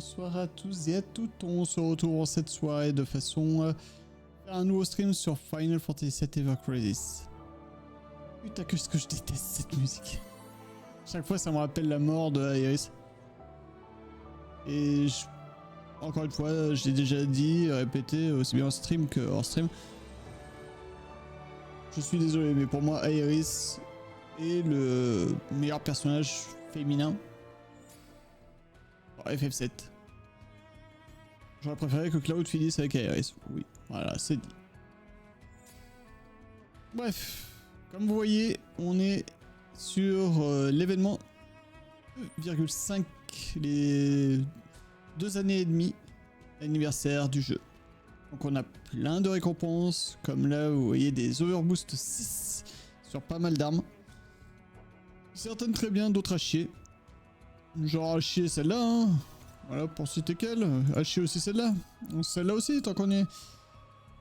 bonsoir à tous et à toutes. On se retrouve en cette soirée de façon à faire un nouveau stream sur Final Fantasy VII Ever Crisis. Putain, qu'est-ce que je déteste cette musique. Chaque fois, ça me rappelle la mort de Aerys. Et encore une fois, je l'ai déjà dit, répété, aussi bien en stream que hors stream. Je suis désolé, mais pour moi, Aerys est le meilleur personnage féminin. FF7. J'aurais préféré que Cloud finisse avec Aerys. Oui, voilà, c'est dit. Bref, comme vous voyez, on est sur l'événement 2,5, les 2 années et demie d'anniversaire du jeu. Donc on a plein de récompenses, comme là vous voyez des Overboost 6 sur pas mal d'armes. Certaines très bien, d'autres à chier. Genre à chier celle-là, hein. Voilà pour citer qu'elle. À chier aussi celle-là. Celle-là aussi, tant qu'on est.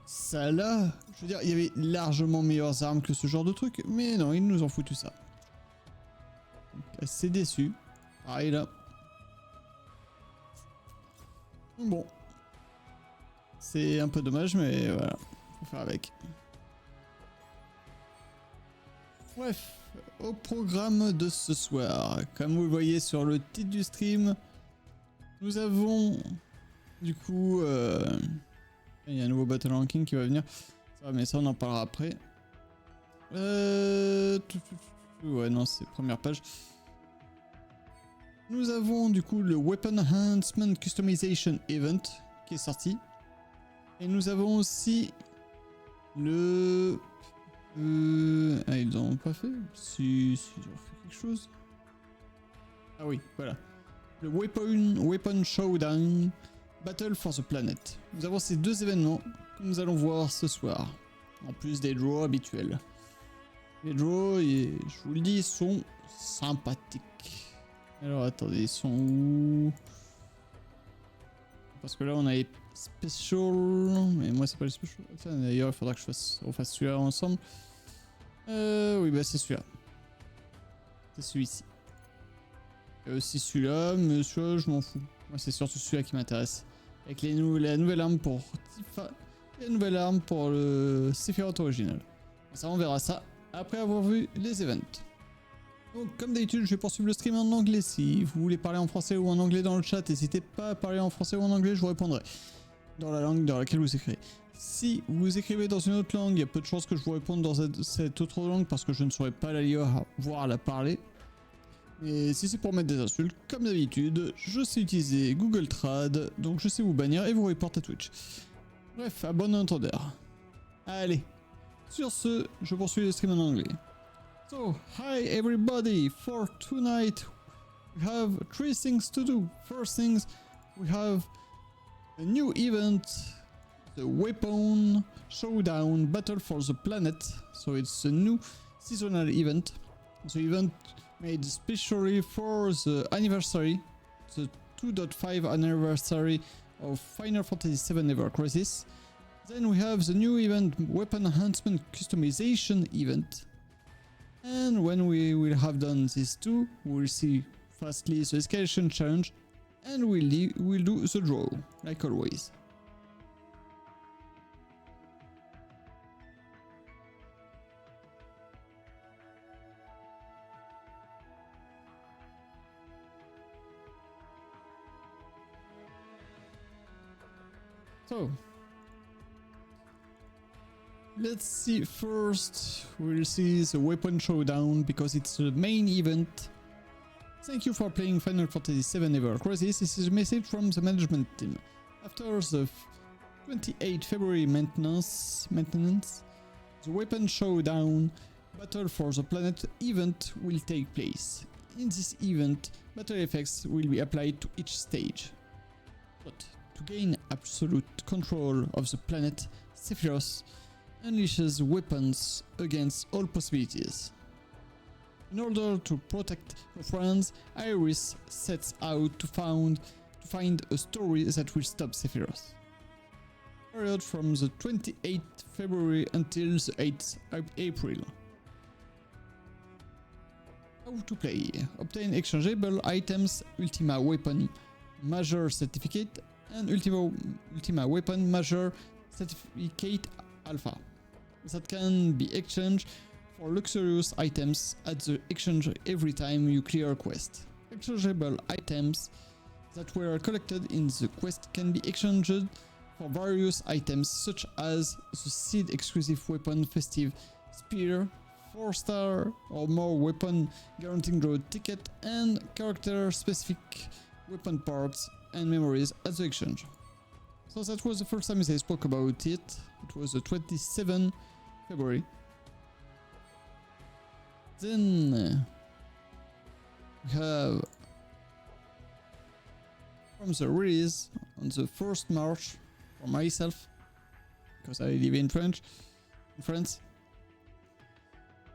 Celle-là, je veux dire, il y avait largement meilleures armes que ce genre de truc, mais non, ils nous ont foutu ça. Donc, assez déçu. Pareil là. Bon. C'est un peu dommage, mais voilà. Faut faire avec. Bref. Au programme de ce soir, comme vous le voyez sur le titre du stream, nous avons du coup il y a un nouveau battle ranking qui va venir, mais ça on en parlera après. Ouais non, c'est première page. Nous avons du coup le Weapon Enhancement Customization Event qui est sorti, et nous avons aussi le ah, ils ont pas fait? Si, ils ont fait quelque chose. Ah oui, voilà. Le Weapon Showdown Battle for the Planet. Nous avons ces deux événements que nous allons voir ce soir. En plus des draws habituels. Les draws, je vous le dis, sont sympathiques. Alors attendez, ils sont où? Parce que là on a les special, mais moi c'est pas les special. D'ailleurs il faudra que on fasse celui-là ensemble. Oui bah c'est celui-là. C'est celui-ci. C'est celui-là, mais celui-là je m'en fous. Moi c'est surtout celui-là qui m'intéresse. Avec la nouvelle arme pour Tifa et la nouvelle arme pour le Sephiroth original. Ça on verra ça après avoir vu les events. Donc comme d'habitude je vais poursuivre le stream en anglais. Si vous voulez parler en français ou en anglais dans le chat, n'hésitez pas à parler en français ou en anglais, je vous répondrai dans la langue dans laquelle vous écrivez. Si vous écrivez dans une autre langue, il y a peu de chances que je vous réponde dans cette autre langue parce que je ne saurais pas la lire voire la parler. Et si c'est pour mettre des insultes, comme d'habitude, je sais utiliser Google Trad, donc je sais vous bannir et vous reporter à Twitch. Bref, à bon entendeur. Allez, sur ce, je poursuis le stream en anglais. So, hi everybody, for tonight we have 3 things to do. First things, we have a new event, the Weapon Showdown Battle for the Planet. So it's a new seasonal event. The event made specially for the anniversary, the 2.5 anniversary of Final Fantasy VII Ever Crisis. Then we have the new event, Weapon Enhancement Customization event. And when we will have done these two, we'll see fastly the escalation challenge, and we'll do the draw, like always. So, let's see first, we'll see the Weapon Showdown because it's the main event. Thank you for playing Final Fantasy VII Ever Crisis. This is a message from the management team. After the 28 February maintenance, the Weapon Showdown Battle for the Planet event will take place. In this event, battle effects will be applied to each stage. But to gain absolute control of the planet, Sephiroth unleashes weapons against all possibilities. In order to protect her friends, Iris sets out to find a story that will stop Sephiroth. Period from the 28th February until the 8th April. How to play. Obtain exchangeable items, Ultima weapon, Major Certificate and Ultima Weapon Major Certificate Alpha that can be exchanged for luxurious items at the exchange every time you clear a quest. Exchangeable items that were collected in the quest can be exchanged for various items such as the Seed exclusive weapon Festive Spear, 4-star or more weapon guaranteeing draw ticket, and character specific weapon parts and memories at the exchange. So that was the first time I spoke about it. It was the 27th February. Then we have from the release on the 1st March for myself, because I live in France.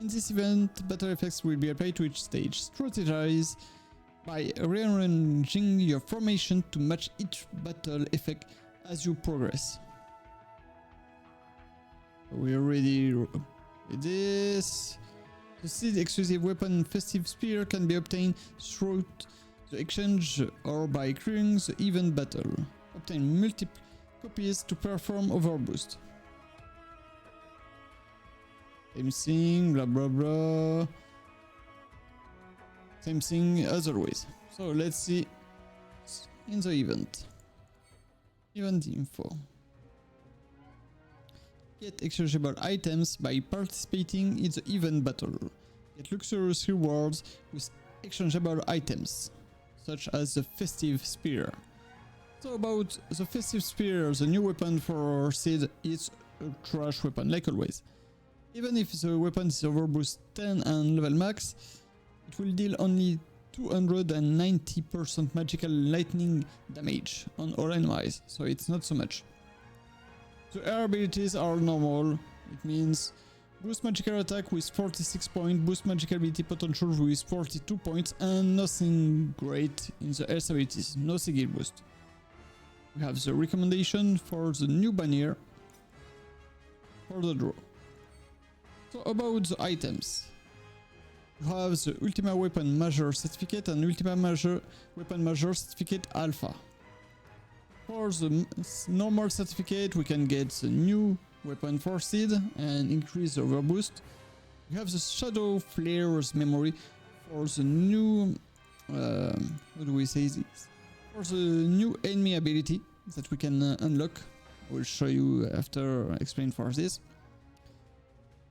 In this event, battle effects will be applied to each stage. Strategize by rearranging your formation to match each battle effect as you progress. We already did this. The Seed exclusive weapon Festive Spear can be obtained through the exchange or by clearing the event battle. Obtain multiple copies to perform overboost. Same thing, blah blah blah. Same thing as always. So let's see in the event. Event info. Get exchangeable items by participating in the event battle. Get luxurious rewards with exchangeable items, such as the Festive Spear. So about the Festive Spear, the new weapon for Seed is a trash weapon like always. Even if the weapon is overboost 10 and level max, it will deal only 290% magical lightning damage on all enemies, so it's not so much. The air abilities are normal. It means boost magical attack with 46 points, boost magical ability potential with 42 points, and nothing great in the health abilities, no skill boost. We have the recommendation for the new banner for the draw. So about the items, you have the Ultima Weapon Major Certificate and Ultima Weapon Major Certificate Alpha. For the normal certificate, we can get the new weapon for Seed and increase the overboost. We have the Shadow Flare's memory for the new, how do we say this? For the new enemy ability that we can unlock. I will show you after I explain for this.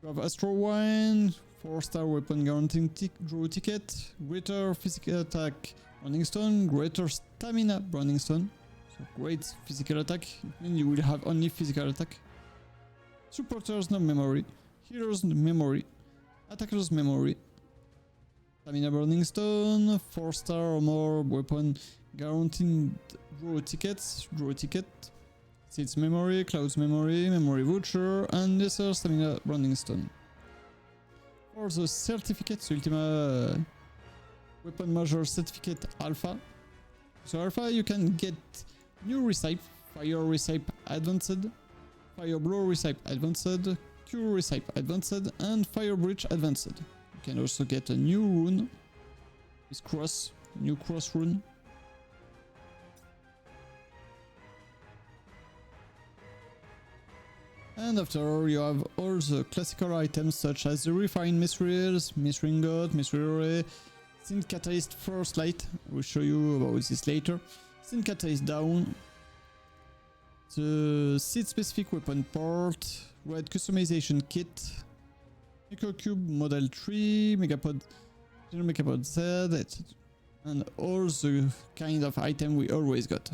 We have Astro Wine, 4-star weapon guaranteeing draw ticket, greater physical attack Branding Stone, greater stamina Branding Stone. So great physical attack, it means you will have only physical attack. Supporters no memory, healers memory, attackers memory, stamina Branding Stone, 4-star or more weapon guaranteeing draw tickets, Seed's memory, Cloud's memory, memory voucher, and lesser stamina Branding Stone. For the certificates, Ultima Weapon Major Certificate Alpha. So Alpha, you can get new recipe, Fire Recipe Advanced, Fire Blow Recipe Advanced, Cure Recipe Advanced, and Fire Breach Advanced. You can also get a new rune with cross, new cross rune. And after, you have all the classical items such as the Refined Mithrils, Mithringot, Mithril, Synth Catalyst First Light. I will show you about this later. Synth Catalyst Down, the Seed Specific Weapon Part, Red Customization Kit, Microcube Model 3, Megapod, Megapod Z, etc. And all the kind of item we always got.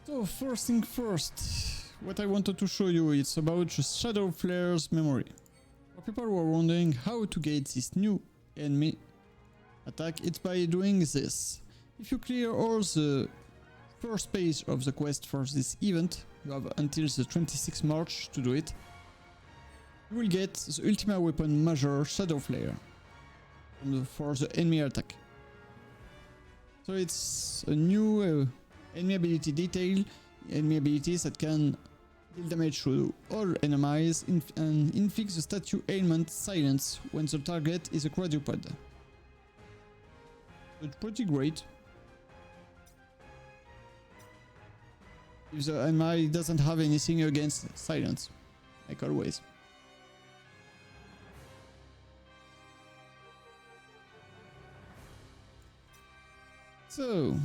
So first thing first, what I wanted to show you is about the Shadow Flare's memory. For people who are wondering how to get this new enemy attack, it's by doing this. If you clear all the first page of the quest for this event, you have until the 26th March to do it, you will get the Ultima Weapon Major Shadow Flare for the enemy attack. So it's a new enemy ability detail, enemy abilities that can deal damage to all enemies and inflict the statue ailment Silence when the target is a quadruped. It's pretty great. If the enemy doesn't have anything against silence, like always. So,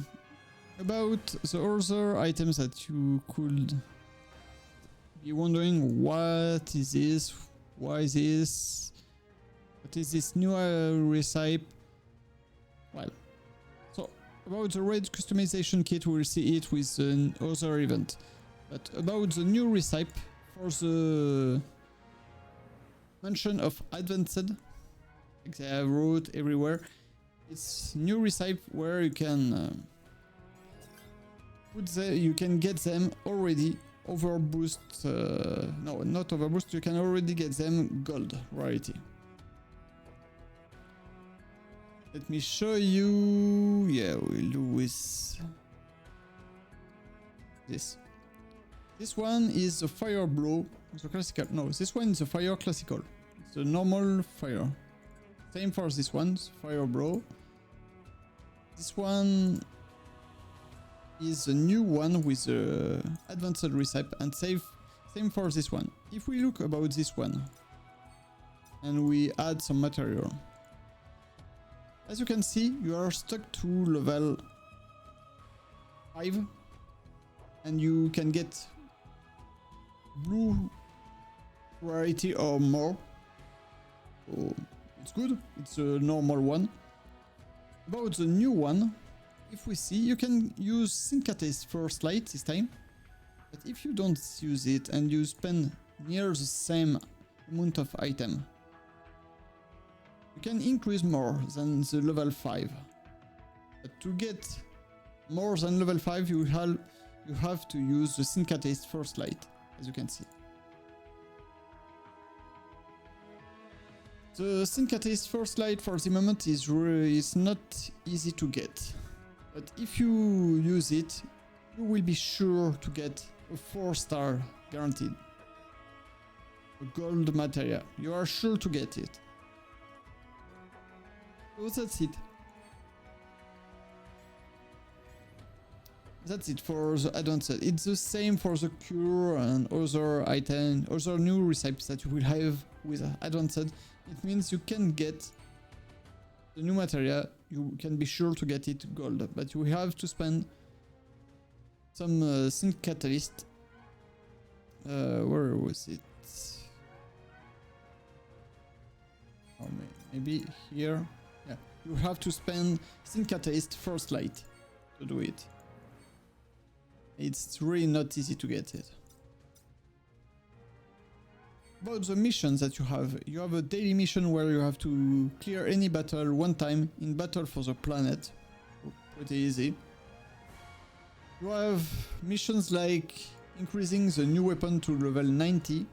about the other items that you could be wondering, what is this? Why is this? What is this new recipe? Well, so about the red customization kit, we'll see it with another event. But about the new recipe for the mention of advanced, like they have wrote everywhere, it's new recipe where you can you can get them already overboost. No, not overboost. You can already get them gold rarity. Let me show you. Yeah, we'll do with this. This one is the fire blow, the classical. No, this one is the fire classical. It's a normal fire. Same for this one, fire blow. This one is a new one with the advanced recipe, and same for this one. If we look about this one and we add some material, as you can see, you are stuck to level 5 and you can get blue rarity or more. So it's good, it's a normal one. About the new one, if we see, you can use Syncatist first light this time, but if you don't use it and you spend near the same amount of item, you can increase more than the level 5. But to get more than level 5, you have to use the Syncatist first light, as you can see. The Syncatist first light for the moment is not easy to get, but if you use it, you will be sure to get a 4-star guaranteed. A gold material, you are sure to get it. So that's it. That's it for the advanced. It's the same for the cure and other items, other new recipes that you will have with advanced. It means you can get the new material, you can be sure to get it gold, but you have to spend some sync catalyst. Where was it? Or maybe here. Yeah, you have to spend sync catalyst first light to do it. It's really not easy to get it. About the missions that you have a daily mission where you have to clear any battle one time in battle for the planet. Pretty easy. You have missions like increasing the new weapon to level 90,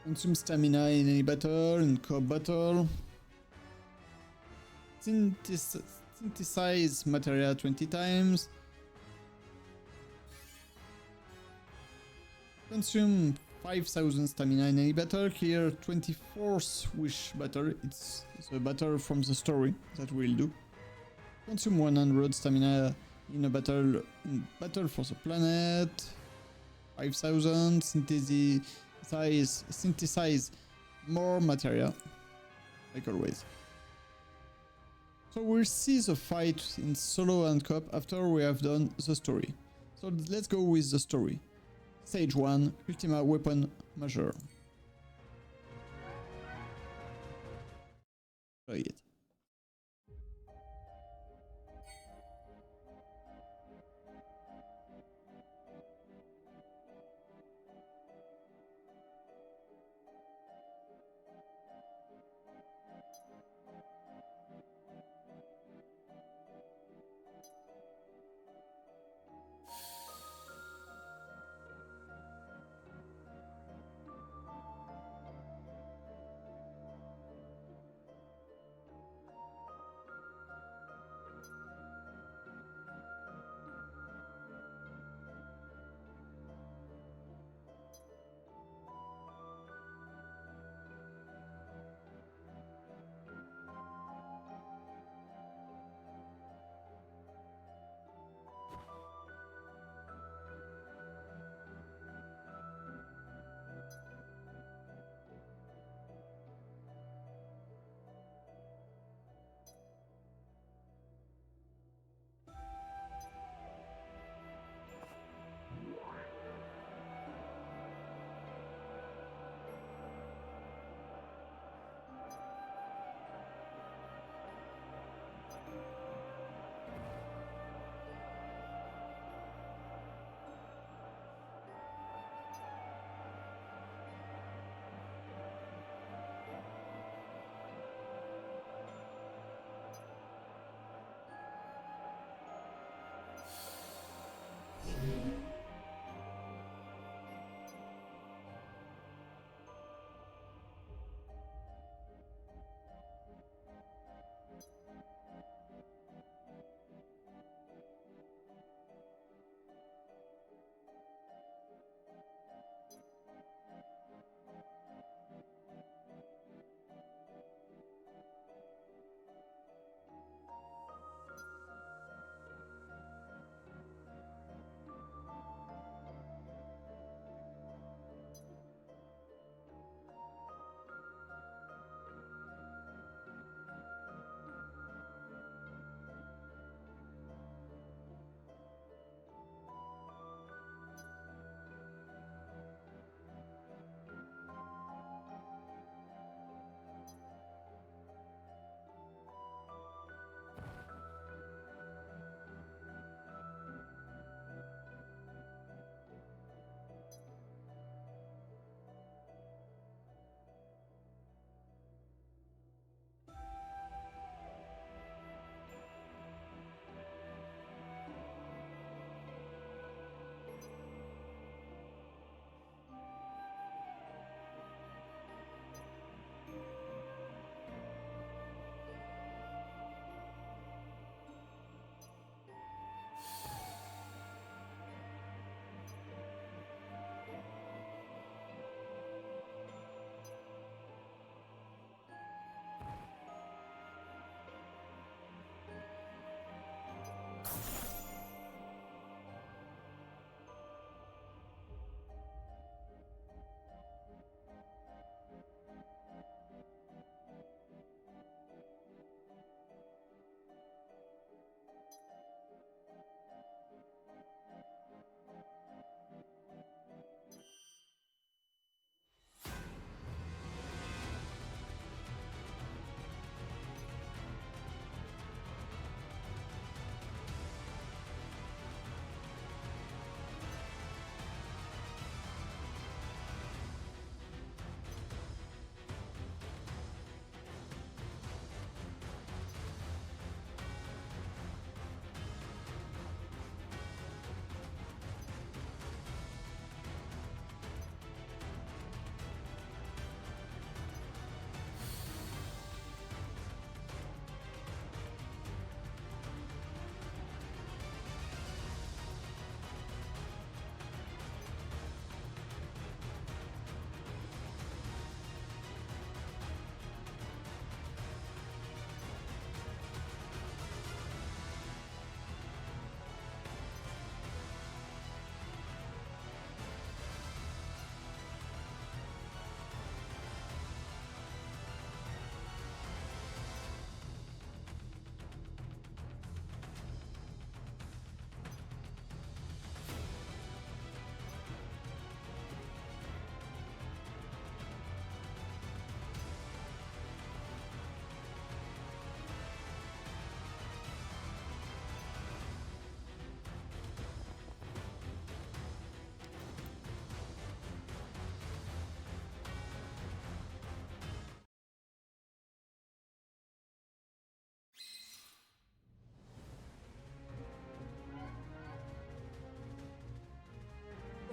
consume stamina in any battle, in co-op battle, synthesize material 20 times, consume 5,000 stamina in any battle, clear 24th wish battle, it's the battle from the story that we'll do. Consume 100 stamina in a battle for the planet, 5,000, synthesize more material, like always. So we'll see the fight in solo and co-op after we have done the story. So let's go with the story. Stage 1, Ultima Weapon Measure. Try it.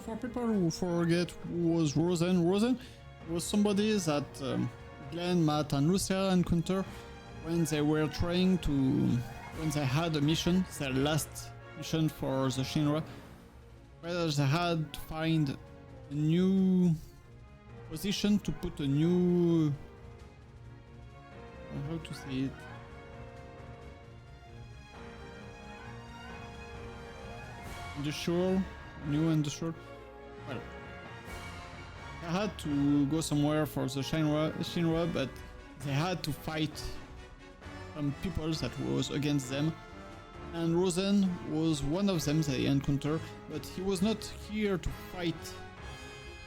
for people who forget who was Rosen was somebody that Glenn, Matt, and Lucia encountered when they were trying to, when they had a mission, their last mission for the Shinra, where they had to find a new position to put a new, how to say it, new industrial. Well, they had to go somewhere for the Shinra, but they had to fight some people that was against them. And Rosen was one of them they encountered, but he was not here to fight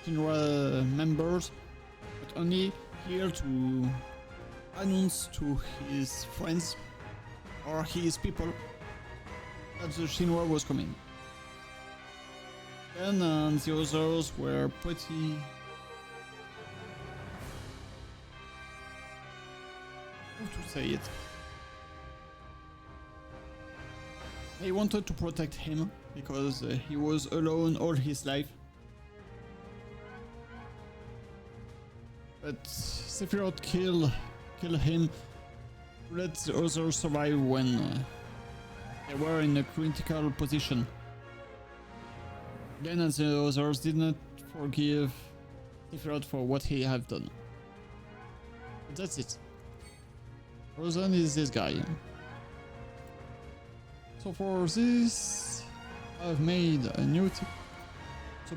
Shinra members, but only here to announce to his friends or his people that the Shinra was coming. Then the others were pretty... how to say it? They wanted to protect him because he was alone all his life. But Sephiroth kill him to let the others survive when they were in a critical position. Glenn and the others did not forgive Sephiroth for what he had done. But that's it. Rosen is this guy. So for this, I've made a new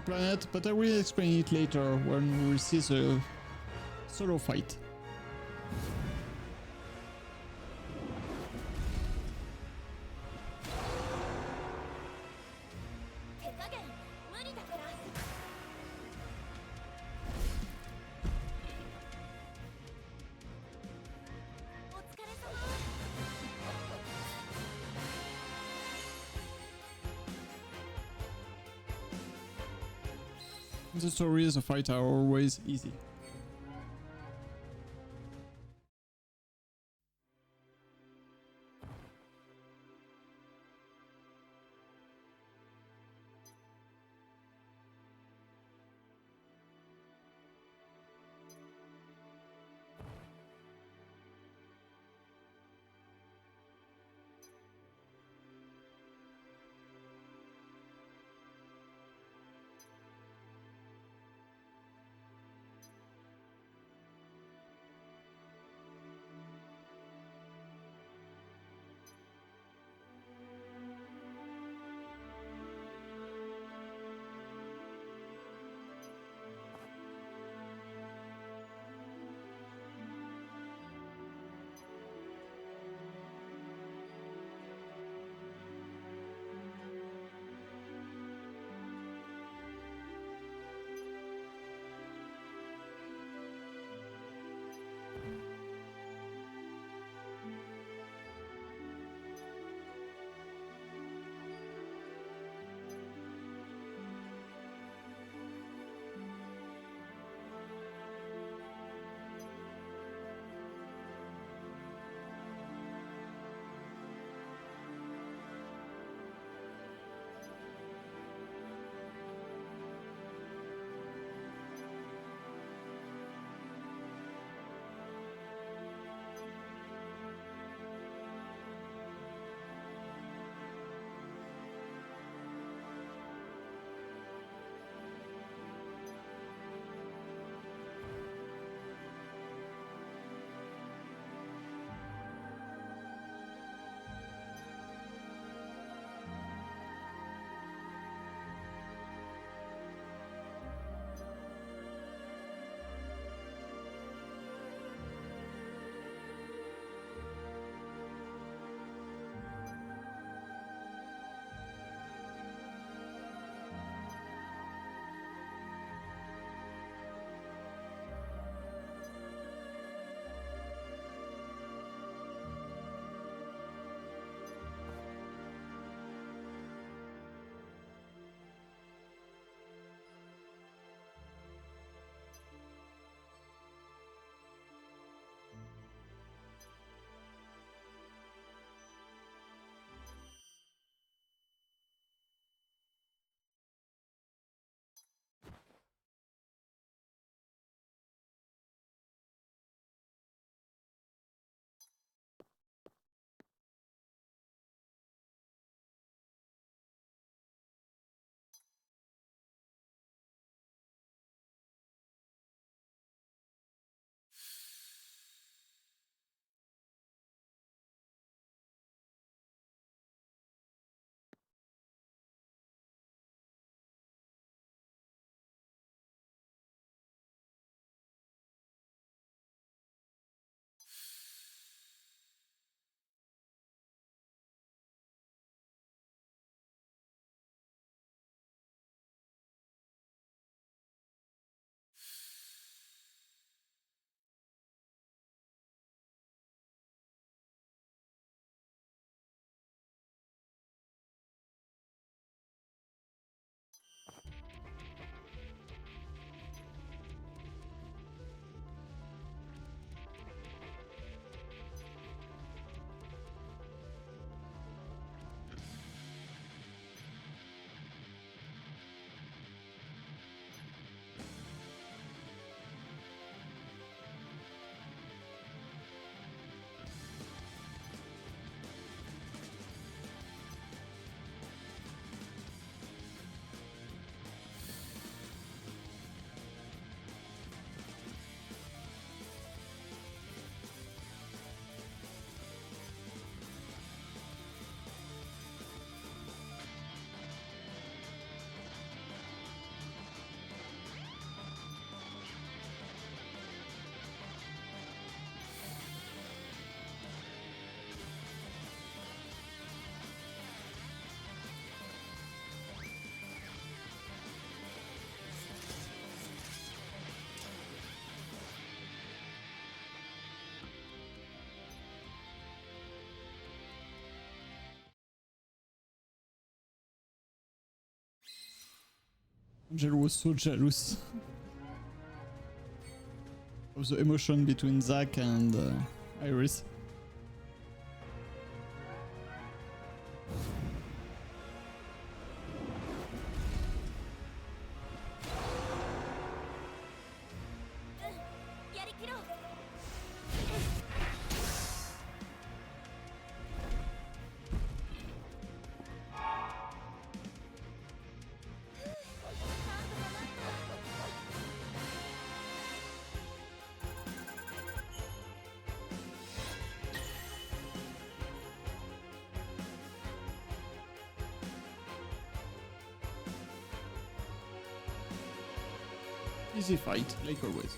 planet, but I will explain it later when we see the solo fight. The stories of fight are always easy. Angel was so jealous of the emotion between Zack and Iris. Easy fight, like always.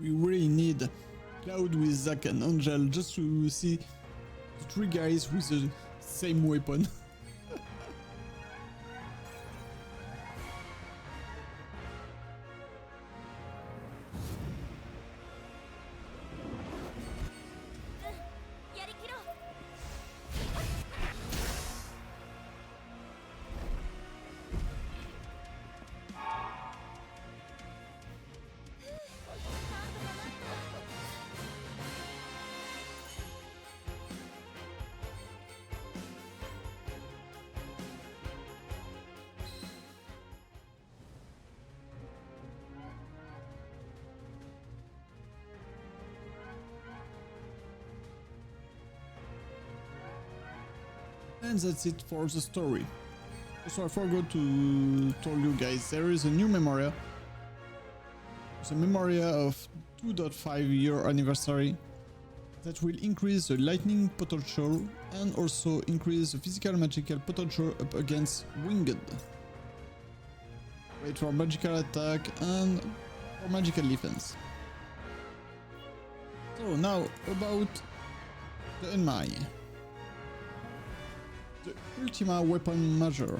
We really need Cloud with Zack and Angel just to see the 3 guys with the same weapon. And that's it for the story. So I forgot to tell you guys, there is a new Memoria. It's a Memoria of 2.5 year anniversary that will increase the lightning potential and also increase the physical and magical potential up against Winged. Wait for magical attack and for magical defense. So now about the Enmai. The Ultima Weapon Measure.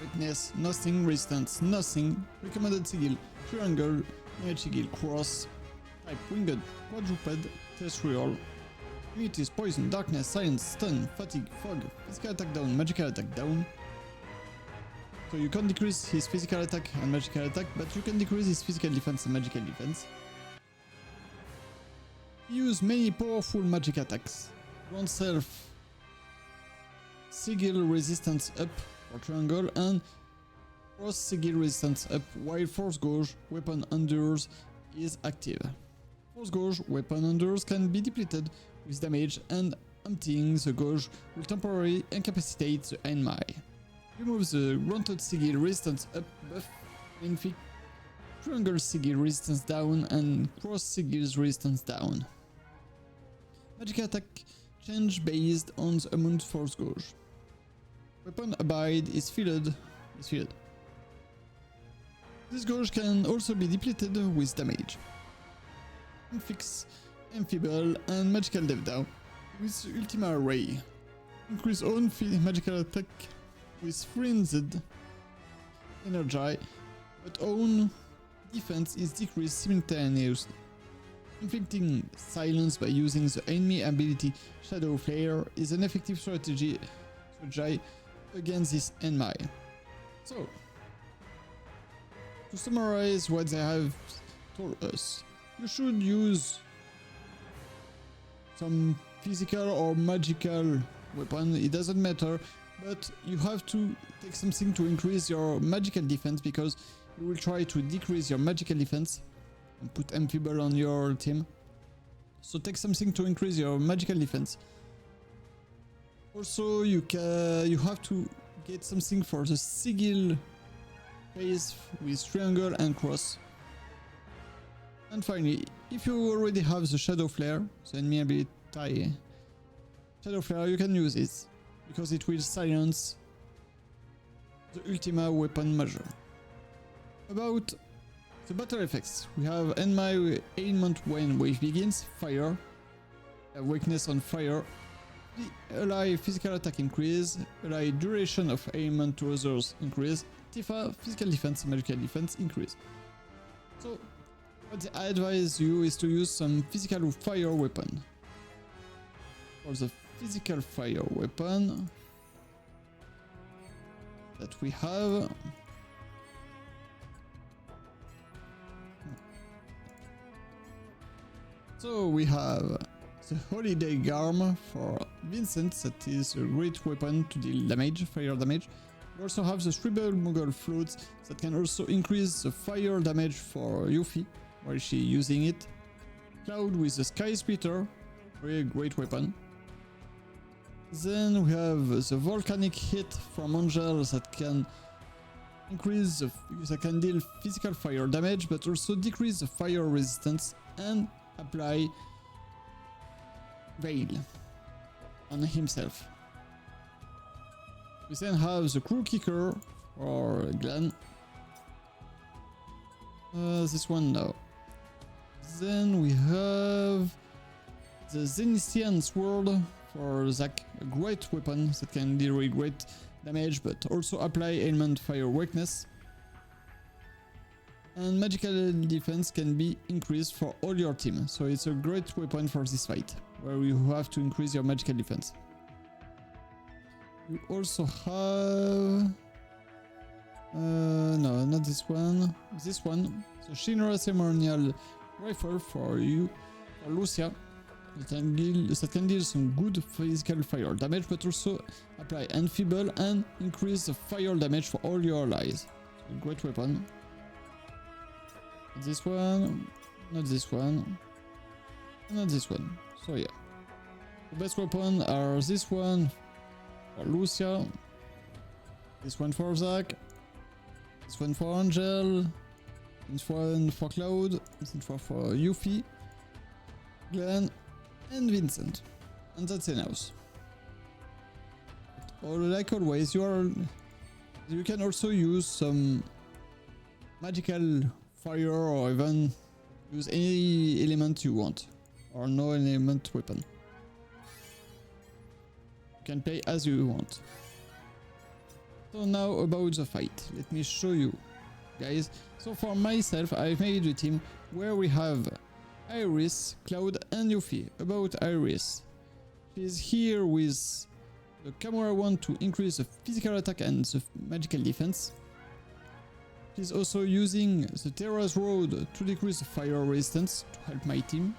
Weakness, nothing, resistance, nothing, recommended sigil, triangle, near sigil, cross, type winged, quadruped, terrestrial, immunities, poison, darkness, silence, stun, fatigue, fog, physical attack down, magical attack down. So you can't decrease his physical attack and magical attack, but you can decrease his physical defense and magical defense. Use many powerful magic attacks. Grant self sigil resistance up for triangle and cross sigil resistance up while force gauge weapon endures is active. Force gauge weapon endures can be depleted with damage and emptying the gauge will temporarily incapacitate the Enmai. Remove the granted sigil resistance up buff, inflict triangle sigil resistance down and cross sigil's resistance down. Magic attack change based on the amount force gauge. Weapon abide is filled. This gauge can also be depleted with damage. Infix, Enfeeble and Magical Dev Down with Ultima Ray. Increase own magical attack with Frenzied Energy, but own defense is decreased simultaneously. Inflicting silence by using the enemy ability Shadow Flare is an effective strategy against this Enmai. So, to summarize what they have told us, you should use some physical or magical weapon, it doesn't matter, but you have to take something to increase your magical defense because you will try to decrease your magical defense and put Enfeeble on your team. So take something to increase your magical defense. Also, you have to get something for the sigil phase with triangle and cross. And finally, if you already have the Shadow Flare, the enemy ability Shadow Flare, you can use it because it will silence the Ultima Weapon Measure. About the battle effects, we have Enmai ailment when wave begins, fire, weakness on fire, ally physical attack increase, ally duration of ailment to others increase, Tifa physical defense and magical defense increase. So what I advise you is to use some physical fire weapon. For the physical fire weapon that we have, so we have the Holiday Garm for Vincent, that is a great weapon to deal damage, fire damage. We also have the Scribble Moogle Floats that can also increase the fire damage for Yuffie while she using it. Cloud with the Sky Splitter, very great weapon. Then we have the Volcanic Hit from Angel that can increase that can deal physical fire damage but also decrease the fire resistance and apply Veil on himself. We then have the Crew Kicker for Glenn. This one now. Then we have the Zenithian Sword for Zac, a great weapon that can deal really great damage but also apply element fire weakness. And magical defense can be increased for all your team, so it's a great weapon for this fight, where you have to increase your magical defense. You also have... no, not this one. This one, the Shinra Ceremonial Rifle for you, for Lucia. That can deal some good physical fire damage, but also apply Enfeeble and increase the fire damage for all your allies. So, great weapon. Not this one, not this one, not this one. So yeah, the best weapon are this one for Lucia, this one for Zac, this one for Angel, this one for Cloud, this one for Yuffie, Glenn, and Vincent. And that's enough. Or like always, you can also use some magical fire or even use any element you want, or no element weapon. You can play as you want. So now about the fight, let me show you guys. So for myself, I've made a team where we have Iris, Cloud and Yuffie. About Iris, she's here with the Camera 1 to increase the physical attack and the magical defense. She's also using the Terra's Road to decrease the fire resistance to help my team.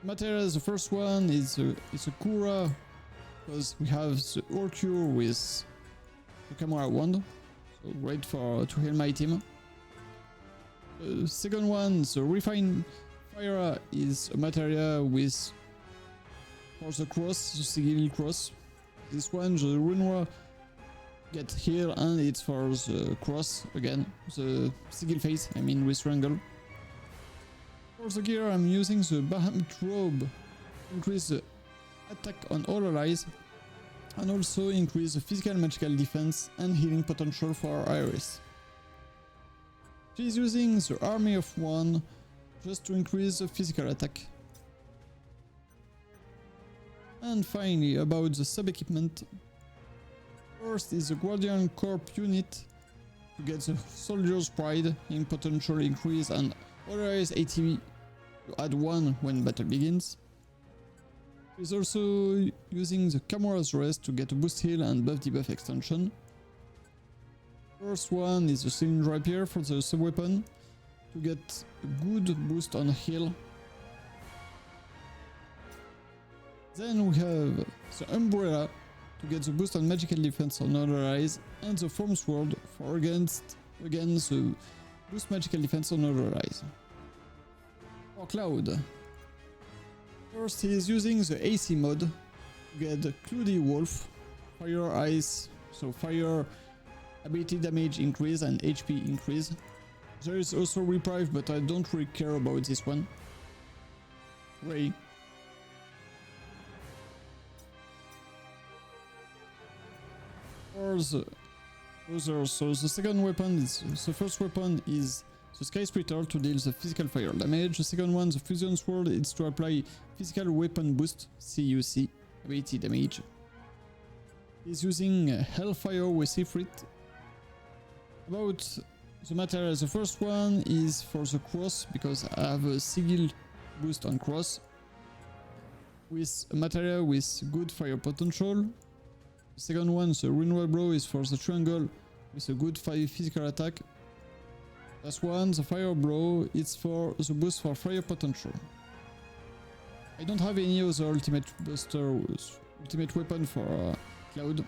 Materials, the first one is a Kura, because we have the Orcure with the Camera Wand, so great to heal my team. The second one, the Refine Fire, is a material with for the cross, the Sigil cross. This one, the Runwa, get here, and it's for the cross again, the Sigil face, I mean with triangle. For the gear, I'm using the Bahamut robe, increase the attack on all allies, and also increase the physical and magical defense and healing potential for Iris. She's using the Army of One just to increase the physical attack. And finally, about the sub-equipment. First is the Guardian Corps unit to get the Soldier's Pride in potential increase and otherwise ATB to add 1 when battle begins. He's also using the Camera's Rest to get a boost heal and buff debuff extension. First one is the Cylinder Rapier for the sub-weapon to get a good boost on heal. Then we have the Umbrella to get the boost on magical defense on other allies, and the Form Sword for again the boost magical defense on other allies. For Cloud, first he is using the AC mod to get the Cloudy Wolf, Fire Ice, so fire ability damage increase and HP increase. There is also Reprieve, but I don't really care about this one. Ray. For the others, so the second weapon is, the first weapon is the Sky Splitter to deal the physical fire damage. The second one, the Fusion Sword, is to apply physical weapon boost, CUC, ability damage. He's using Hellfire with Ifrit. About the materials, the first one is for the cross, because I have a Sigil boost on cross, with a material with good fire potential. The second one, the Runewell Blow, is for the triangle with a good physical attack. Last one, the Fire Blow, it's for the boost for fire potential. I don't have any other ultimate weapon for Cloud.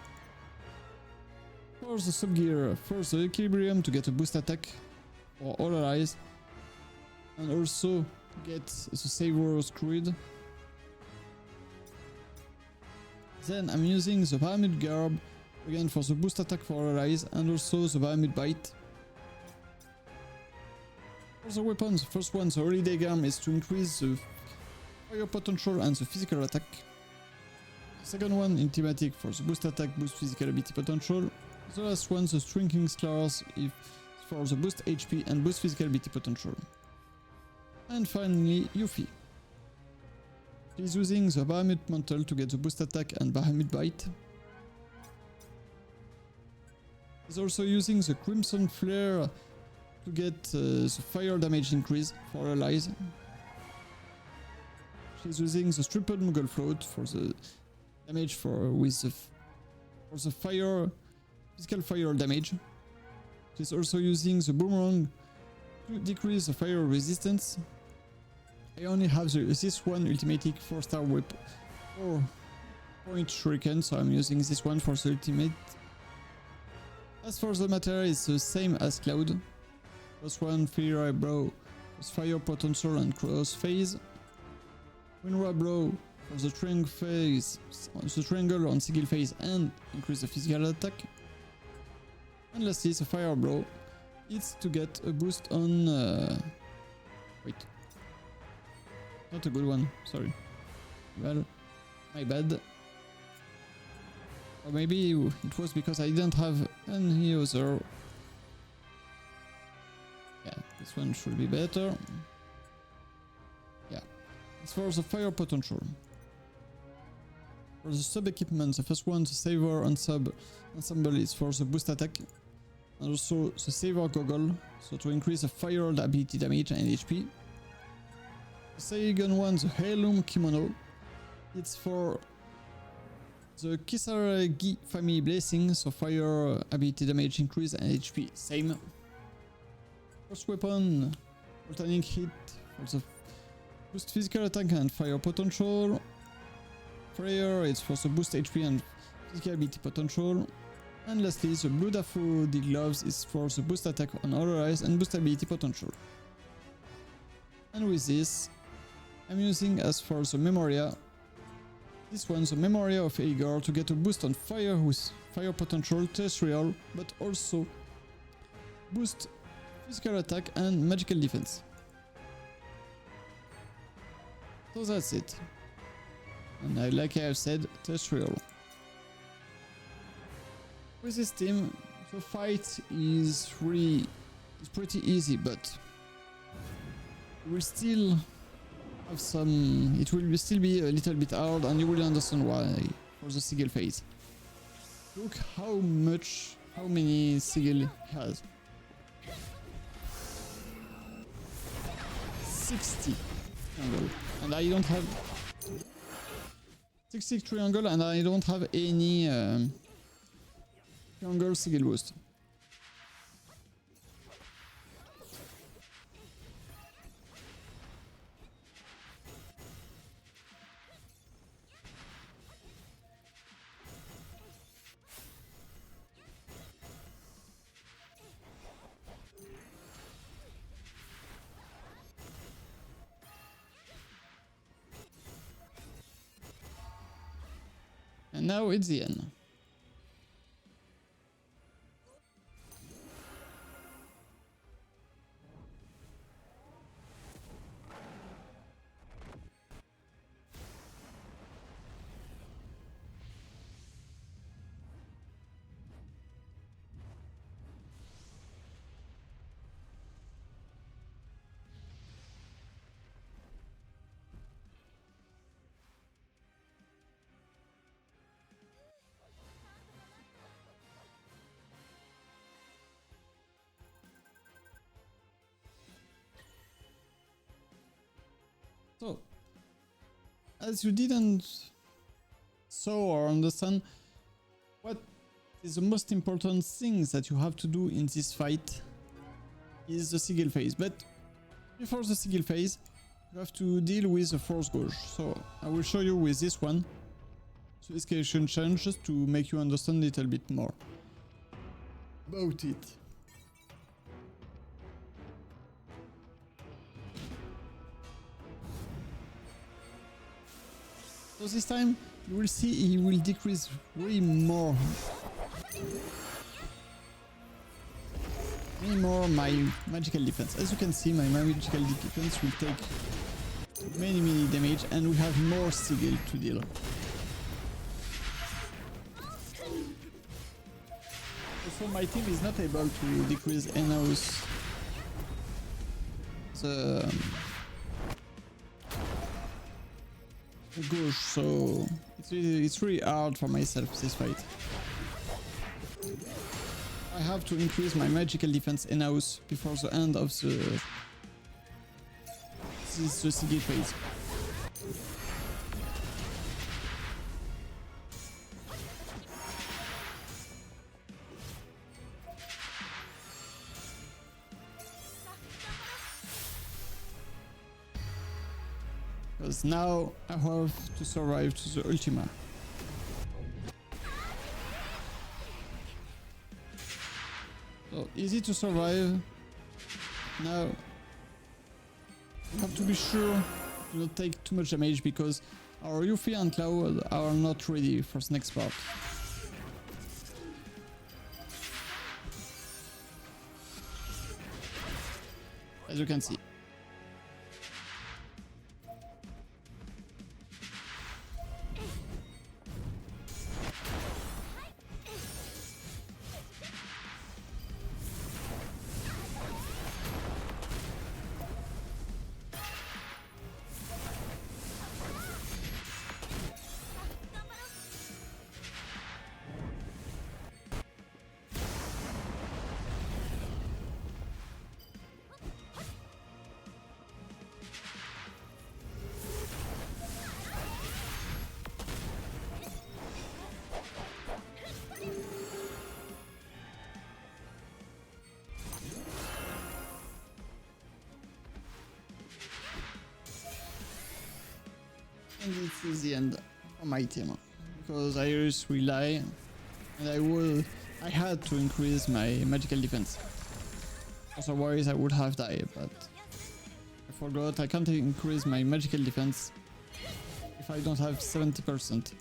For the sub-gear, first the Equilibrium to get a boost attack for all allies, and also get the Savor Screed. Then I'm using the Bahamut Garb again for the boost attack for allies, and also the Bahamut Bite. For the weapons, the first one, the Holiday Garb, is to increase the fire potential and the physical attack. The second one, Intimatic, for the boost attack, boost physical ability potential. The last one, the Shrinking Scars, for the boost HP and boost physical ability potential. And finally, Yuffie. She's using the Bahamut Mantle to get the boost attack and Bahamut Bite. She's also using the Crimson Flare to get the fire damage increase for allies. She's using the Triple Muggle Float for the damage for the fire, physical fire damage. She's also using the Boomerang to decrease the fire resistance. I only have this one ultimatic 4-star weapon, 4-point shuriken, so I'm using this one for the ultimate. As for the material, it's the same as Cloud. Plus 1 Fire Brow, plus fire potential and cross phase. Winra Brow for the triangle on single phase and increase the physical attack. And lastly, the Fire Brow, it's to get a boost on. Wait, not a good one. Sorry. Well, my bad. Or maybe it was because I didn't have any other. Yeah, this one should be better. Yeah, it's for the fire potential. For the sub equipment, the first one, the Saver and Sub Ensemble, is for the boost attack. And also the Saver Goggle, so to increase the fire ability damage and HP. The second one, the Heirloom Kimono, it's for the Kisaragi family blessing, so fire ability damage increase and HP same. First weapon, alternating hit for the boost physical attack and fire potential. Prayer, it's for the boost HP and physical ability potential. And lastly, the Blue Daffodil Gloves is for the boost attack on other eyes and boost ability potential. And with this, I'm using as for the Memoria, this one, the Memoria of Aegor, to get a boost on fire with fire potential, terrestrial, but also boost physical attack and magical defense. So that's it. And like I have said, terrestrial. With this team, the fight is pretty easy, but we still have some. It will still be a little bit hard, and you will understand why for the sigil phase. Look how many sigil he has. 60 triangle, and I don't have 60 triangle, and I don't have any triangle sigil boost. And now it's the end. So, as you didn't saw or understand what is the most important things that you have to do in this fight is the sigil phase. But before the sigil phase, you have to deal with the force gauge. So I will show you with this one the escalation challenge just to make you understand a little bit more about it. So this time you will see he will decrease way more my magical defense. As you can see, my magical defense will take many damage, and we have more sigil to deal. Also, my team is not able to decrease enough gauche, so it's really hard for myself this fight. I have to increase my magical defense in-house before the end of the CD phase. Because now I have to survive to the Ultima. So easy to survive. Now you have to be sure to not take too much damage because our Yuffie and Cloud are not ready for the next part. As you can see. And this is the end of my team because I just rely and I had to increase my magical defense. Otherwise I would have died, but I forgot I can't increase my magical defense if I don't have 70%.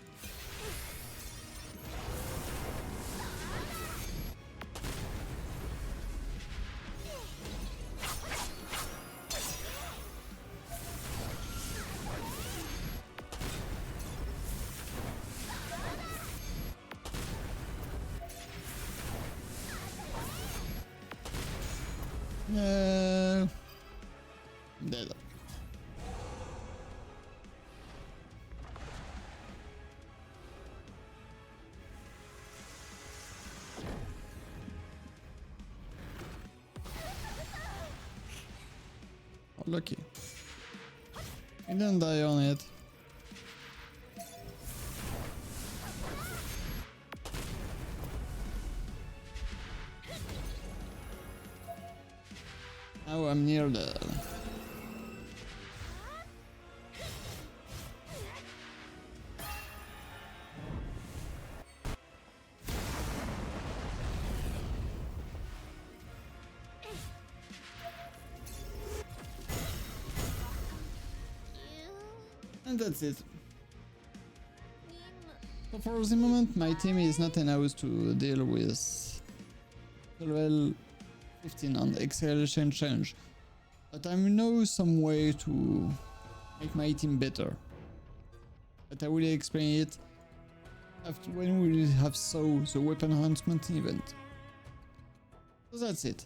Dead. Oh, lucky. I didn't die on it. Now I'm near the... And that's it. So for the moment my team is not enough to deal with level 15 on acceleration challenge. But I know some way to make my team better. But I will explain it after when we have saw the weapon enhancement event. So that's it.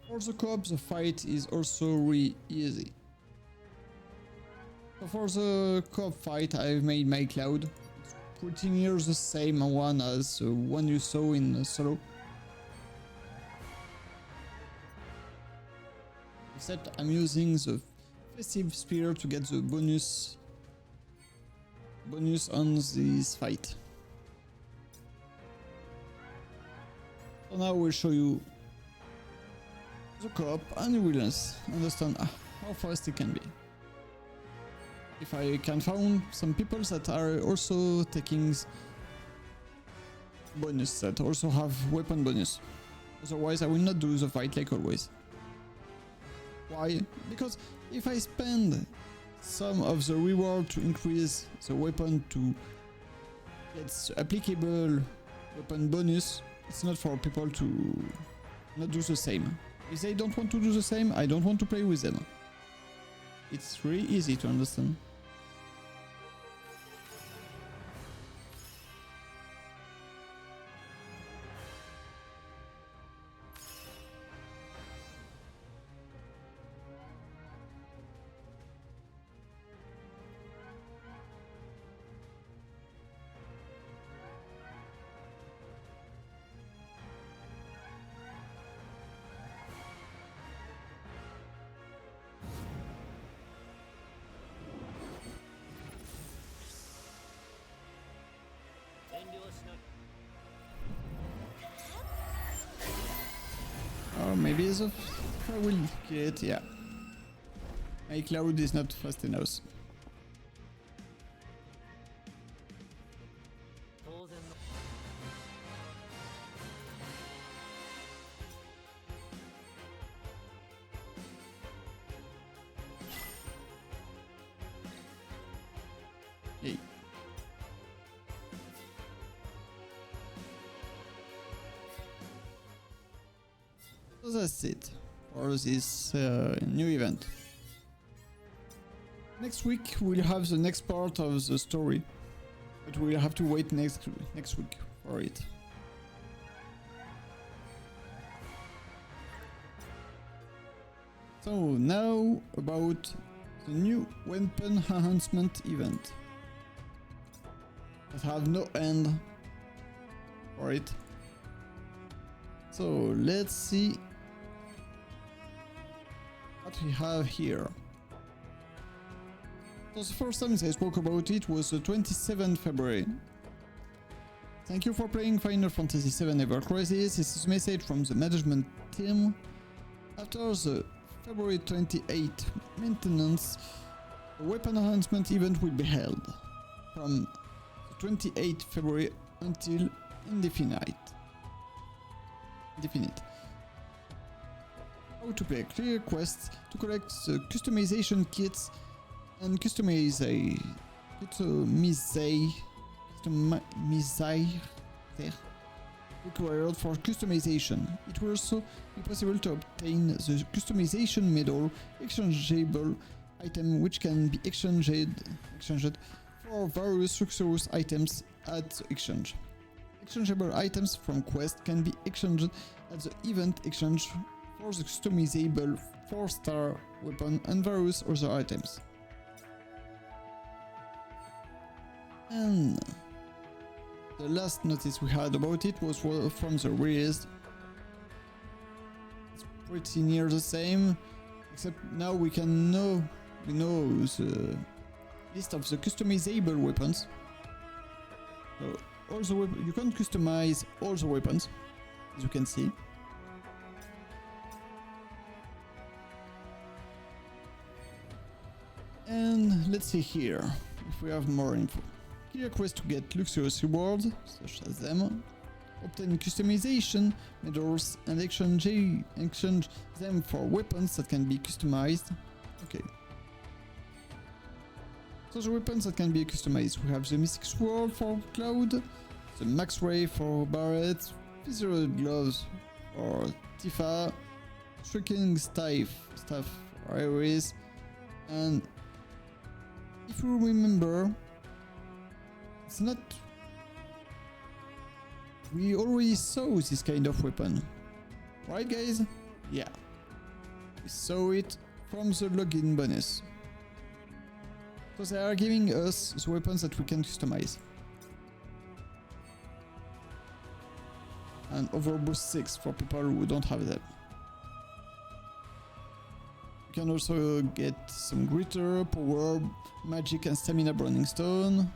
For the co-op the fight is also really easy. So for the co-op fight I've made my Cloud. It's pretty near the same one as the one you saw in solo. Except I'm using the festive spear to get the bonus on this fight. So now we'll show you the co-op and you will understand how fast it can be. If I can find some people that are also taking bonus, that also have weapon bonus. Otherwise I will not do the fight like always. Why? Because if I spend some of the reward to increase the weapon to get applicable weapon bonus, it's not for people to not do the same. If they don't want to do the same, I don't want to play with them. It's really easy to understand. Or maybe if I will get, yeah. My cloud is not fast enough. Hey. So that's it for this new event. Next week we'll have the next part of the story, but we'll have to wait next week for it. So now about the new weapon enhancement event that have no end for it. So let's see what we have here. So the first time I spoke about it was the 27th February. Thank you for playing Final Fantasy VII Ever Crisis. This is a message from the management team. After the February 28th maintenance, a weapon enhancement event will be held from the 28th February until indefinite. How to play clear quests to collect the customization kits and customize required for customization. It will also be possible to obtain the customization medal, exchangeable item which can be exchanged for various luxurious items at the exchange. Exchangeable items from quest can be exchanged at the event exchange for the customizable 4-star weapon and various other items. And the last notice we had about it was from the release. It's pretty near the same, except now we know the list of the customizable weapons. So all the you can customize all the weapons, as you can see. And let's see here if we have more info. Clear quest to get luxurious rewards, such as them. Obtain customization medals and exchange them for weapons that can be customized. Okay. So the weapons that can be customized, we have the Mystic Sword for Cloud, the Max Ray for Barret, Visceral Gloves for Tifa, Shrieking Staff for Ares, and if you remember, it's not... We already saw this kind of weapon, right guys? Yeah. We saw it from the login bonus. So they are giving us the weapons that we can customize. And Overboost 6 for people who don't have them. You can also get some Glitter, Power, Magic and Stamina Burning Stone.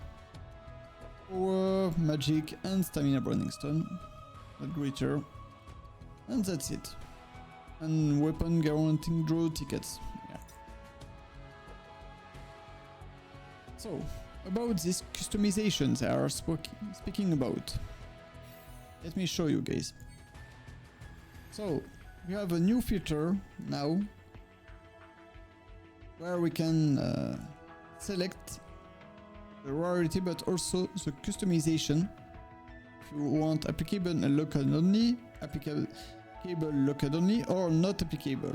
Power, Magic and Stamina Burning Stone. Not Glitter. And that's it. And weapon guaranteeing draw tickets. Yeah. So, about this customization they are speaking about. Let me show you guys. So, we have a new feature now where we can select the rarity but also the customization. If you want applicable and local only, applicable local only, or not applicable.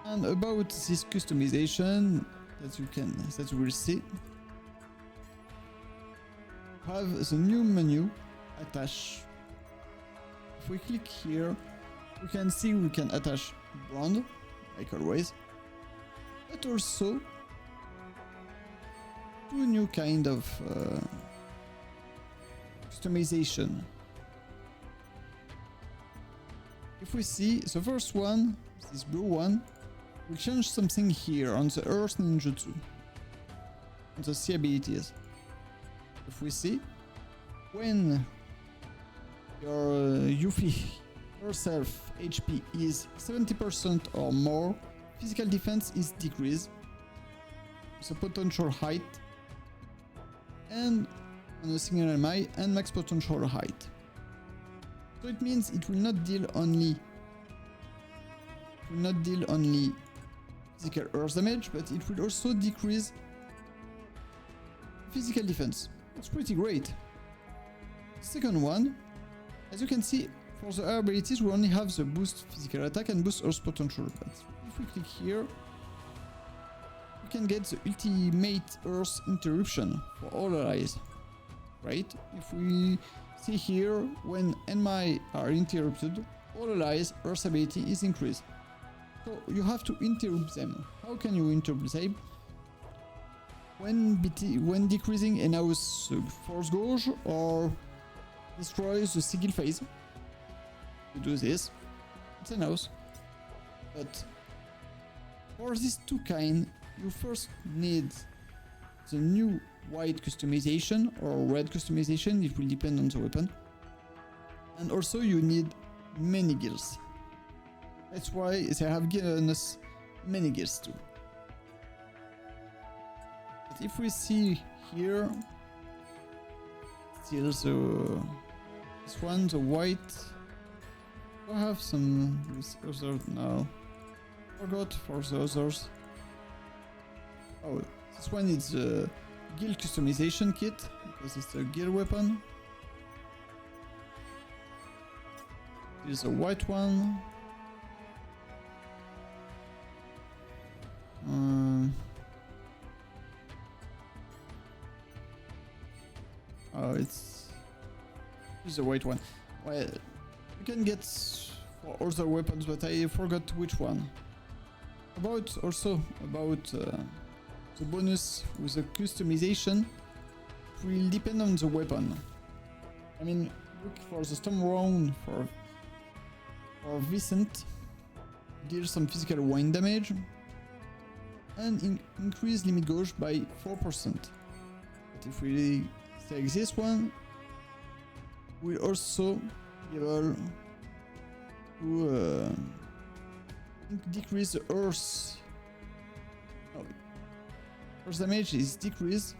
And about this customization that you will see, have the new menu attach. If we click here, we can see we can attach brand, like always, but also two new kind of customization. If we see the first one, this blue one, we change something here on the Earth Ninjutsu, on the C abilities. if we see, when your Yuffie yourself HP is 70% or more, physical defense is decreased, so potential height, and on a single enemy, and max potential height. So it means it will not deal only physical earth damage, but it will also decrease physical defense. It's pretty great. Second one, as you can see, for the air abilities we only have the boost physical attack and boost earth potential, but if we click here, we can get the ultimate earth interruption for all allies. Right? If we see here, when enemy are interrupted, all allies' earth ability is increased. So you have to interrupt them. How can you interrupt them? When decreasing an house force gauge or destroys the sigil phase. You do this, it's an house. But for these two kind, you first need the new white customization or red customization, it will depend on the weapon. And also you need many gears. That's why they have given us many gears too. But if we see here, still this one, the white, I have some other now. Forgot for the others. Oh, this one is the guild customization kit, because it's a guild weapon. Here's a white one. Oh, here's a white one. Well, you can get for other weapons, but I forgot which one. Also about the bonus with the customization, it will depend on the weapon. I mean, look for the Storm Round for VII, deals some physical wind damage and increase limit gauge by 4%. But if we take this one, we'll also be able to decrease the earth. No, earth damage is decreased.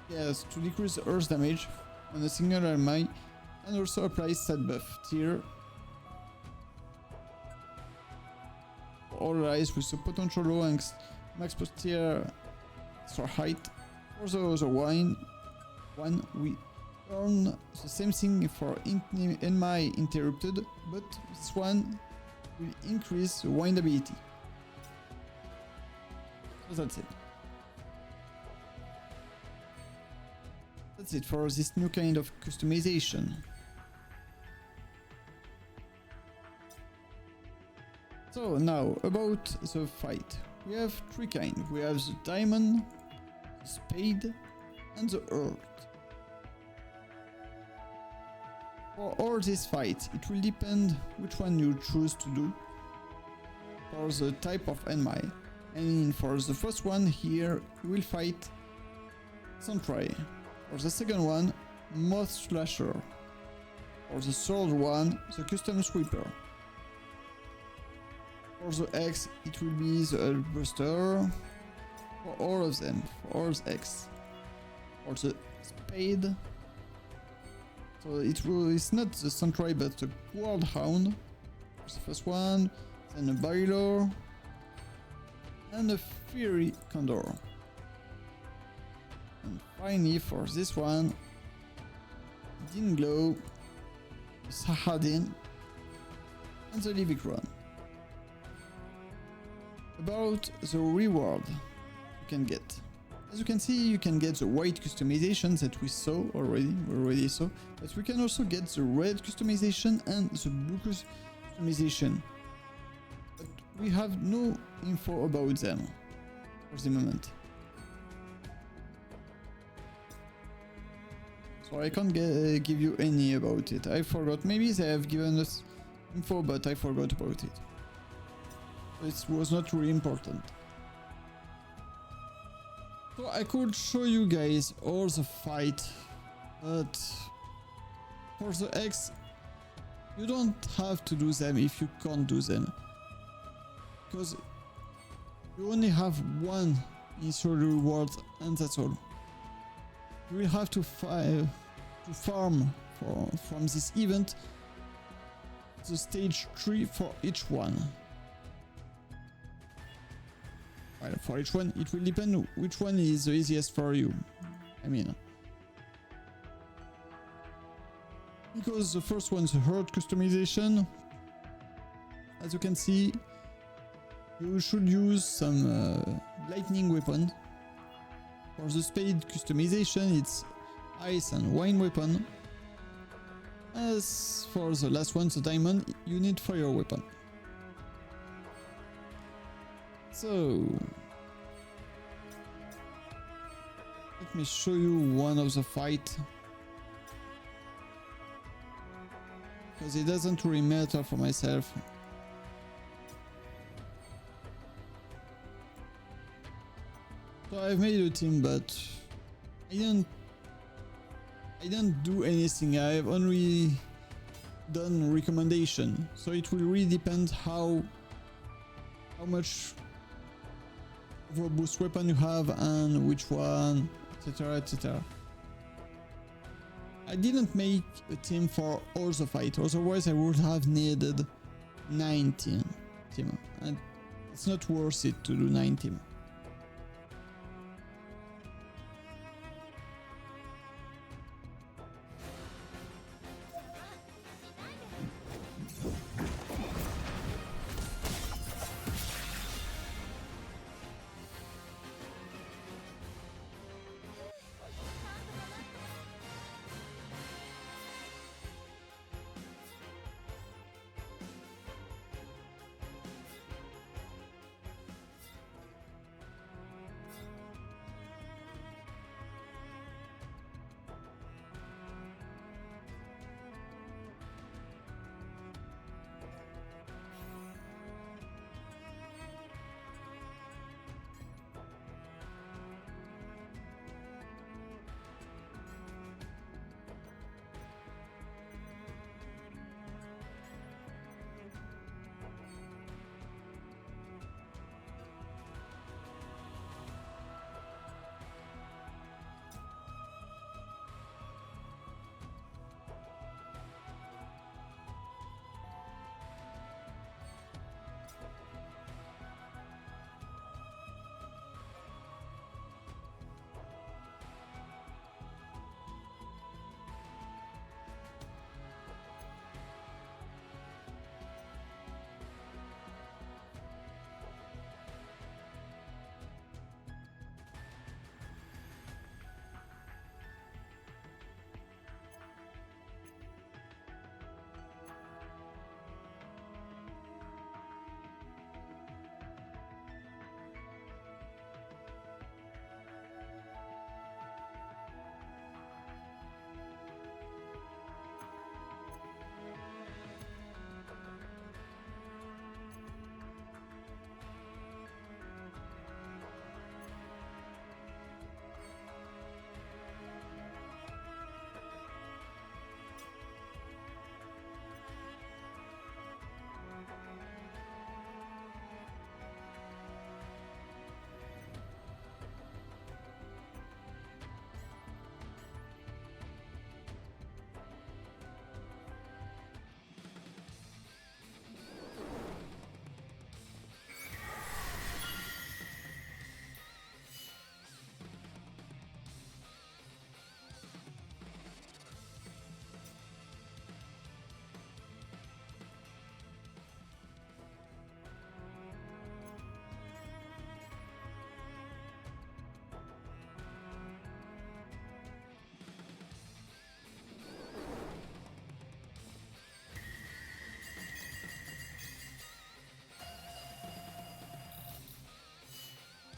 Yes, to decrease the earth damage on a single enemy, and also applies stat buff tier for all allies with a potential low and max post tier extra height. For the other one, we earn the same thing for enemy interrupted, but this one will increase the wind ability. So that's it. That's it for this new kind of customization. So now about the fight. We have three kinds. We have the diamond, the spade, and the earth. For all these fights, it will depend which one you choose to do for the type of enemy. And for the first one here, you will fight Sentry. For the second one, Moth Slasher. For the third one, the Custom Sweeper. For the X, it will be the Buster. For all of them, for all the X. For the Spade, so it's not the Sentry but the World Hound. For the first one, then a Barilor, and a Fury Condor. And finally for this one, Dinglow, Sahadin, and the Livicron. About the reward you can get. As you can see, you can get the white customization that we already saw, but we can also get the red customization and the blue customization. But we have no info about them for the moment. So I can't give you any about it. I forgot. Maybe they have given us info, but I forgot about it. It was not really important. So I could show you guys all the fight, but for the X, you don't have to do them if you can't do them. Because you only have one initial reward and that's all. You will have to farm from this event the stage 3 for each one. Well, for each one, it will depend which one is the easiest for you. I mean, because the first one's a herd customization. As you can see, you should use some lightning weapon. For the spade customization, it's ice and wine weapon. As for the last one, the diamond, you need fire weapon. So let me show you one of the fight, because it doesn't really matter for myself. So I've made a team, but I didn't do anything. I've only done recommendation, so it will really depend how much boost weapon you have and which one, etc, etc. I didn't make a team for all the fight, otherwise I would have needed 19 team, and it's not worth it to do 9 team.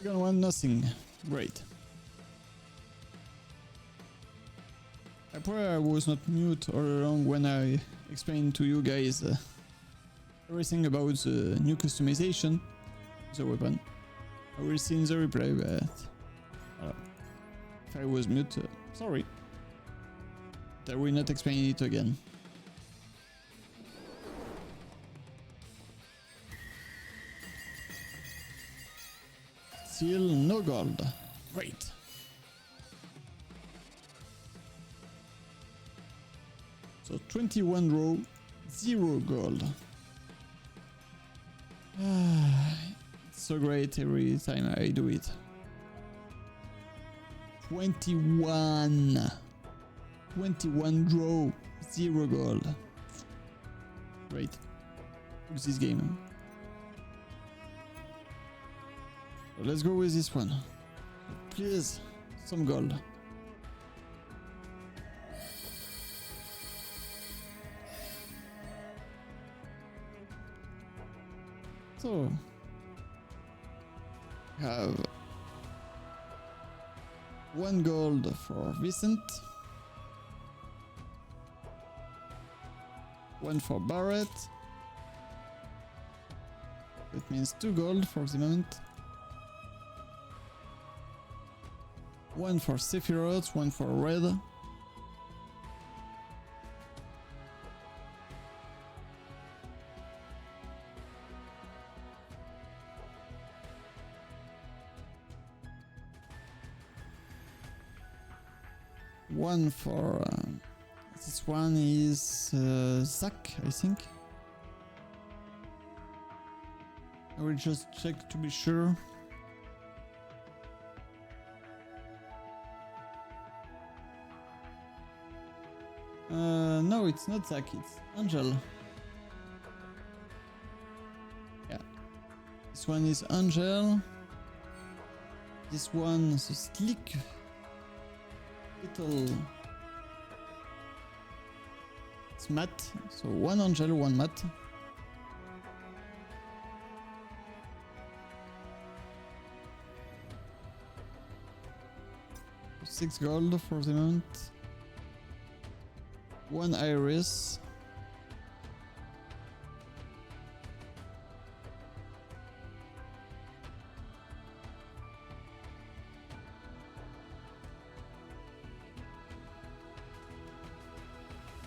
Second one, nothing. Great. I probably was not mute all along when I explained to you guys everything about the new customization, the weapon. I will see in the replay, but If I was mute, sorry. I will not explain it again. Still no gold. Great. So 21 row, 0 gold. It's so great every time I do it. 21 draw, 0 gold. Great. Look this game. So let's go with this one. Please, some gold. So have 1 gold for Vincent, 1 for Barrett. That means 2 gold for the moment. 1 for Sephiroth, 1 for Red. One for this one is Zach, I think. I will just check to be sure. No, it's not Zach, it's Angel. Yeah. This one is Angel. This one is a slick little. It's Matt. So 1 Angel, 1 Matt. $6 gold for the moment. 1 Iris.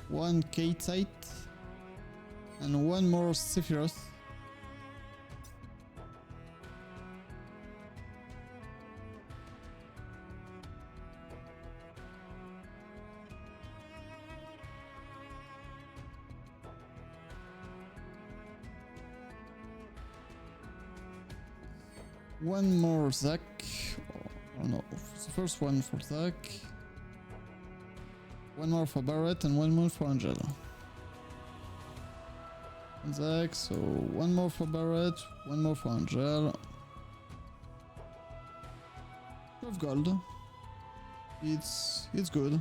One K-Tite and 1 more Sephiroth. One more Zach. Oh no, the first one for Zach. 1 more for Barrett and 1 more for Angel. And Zach, so 1 more for Barrett, 1 more for Angel. 12 gold. It's good.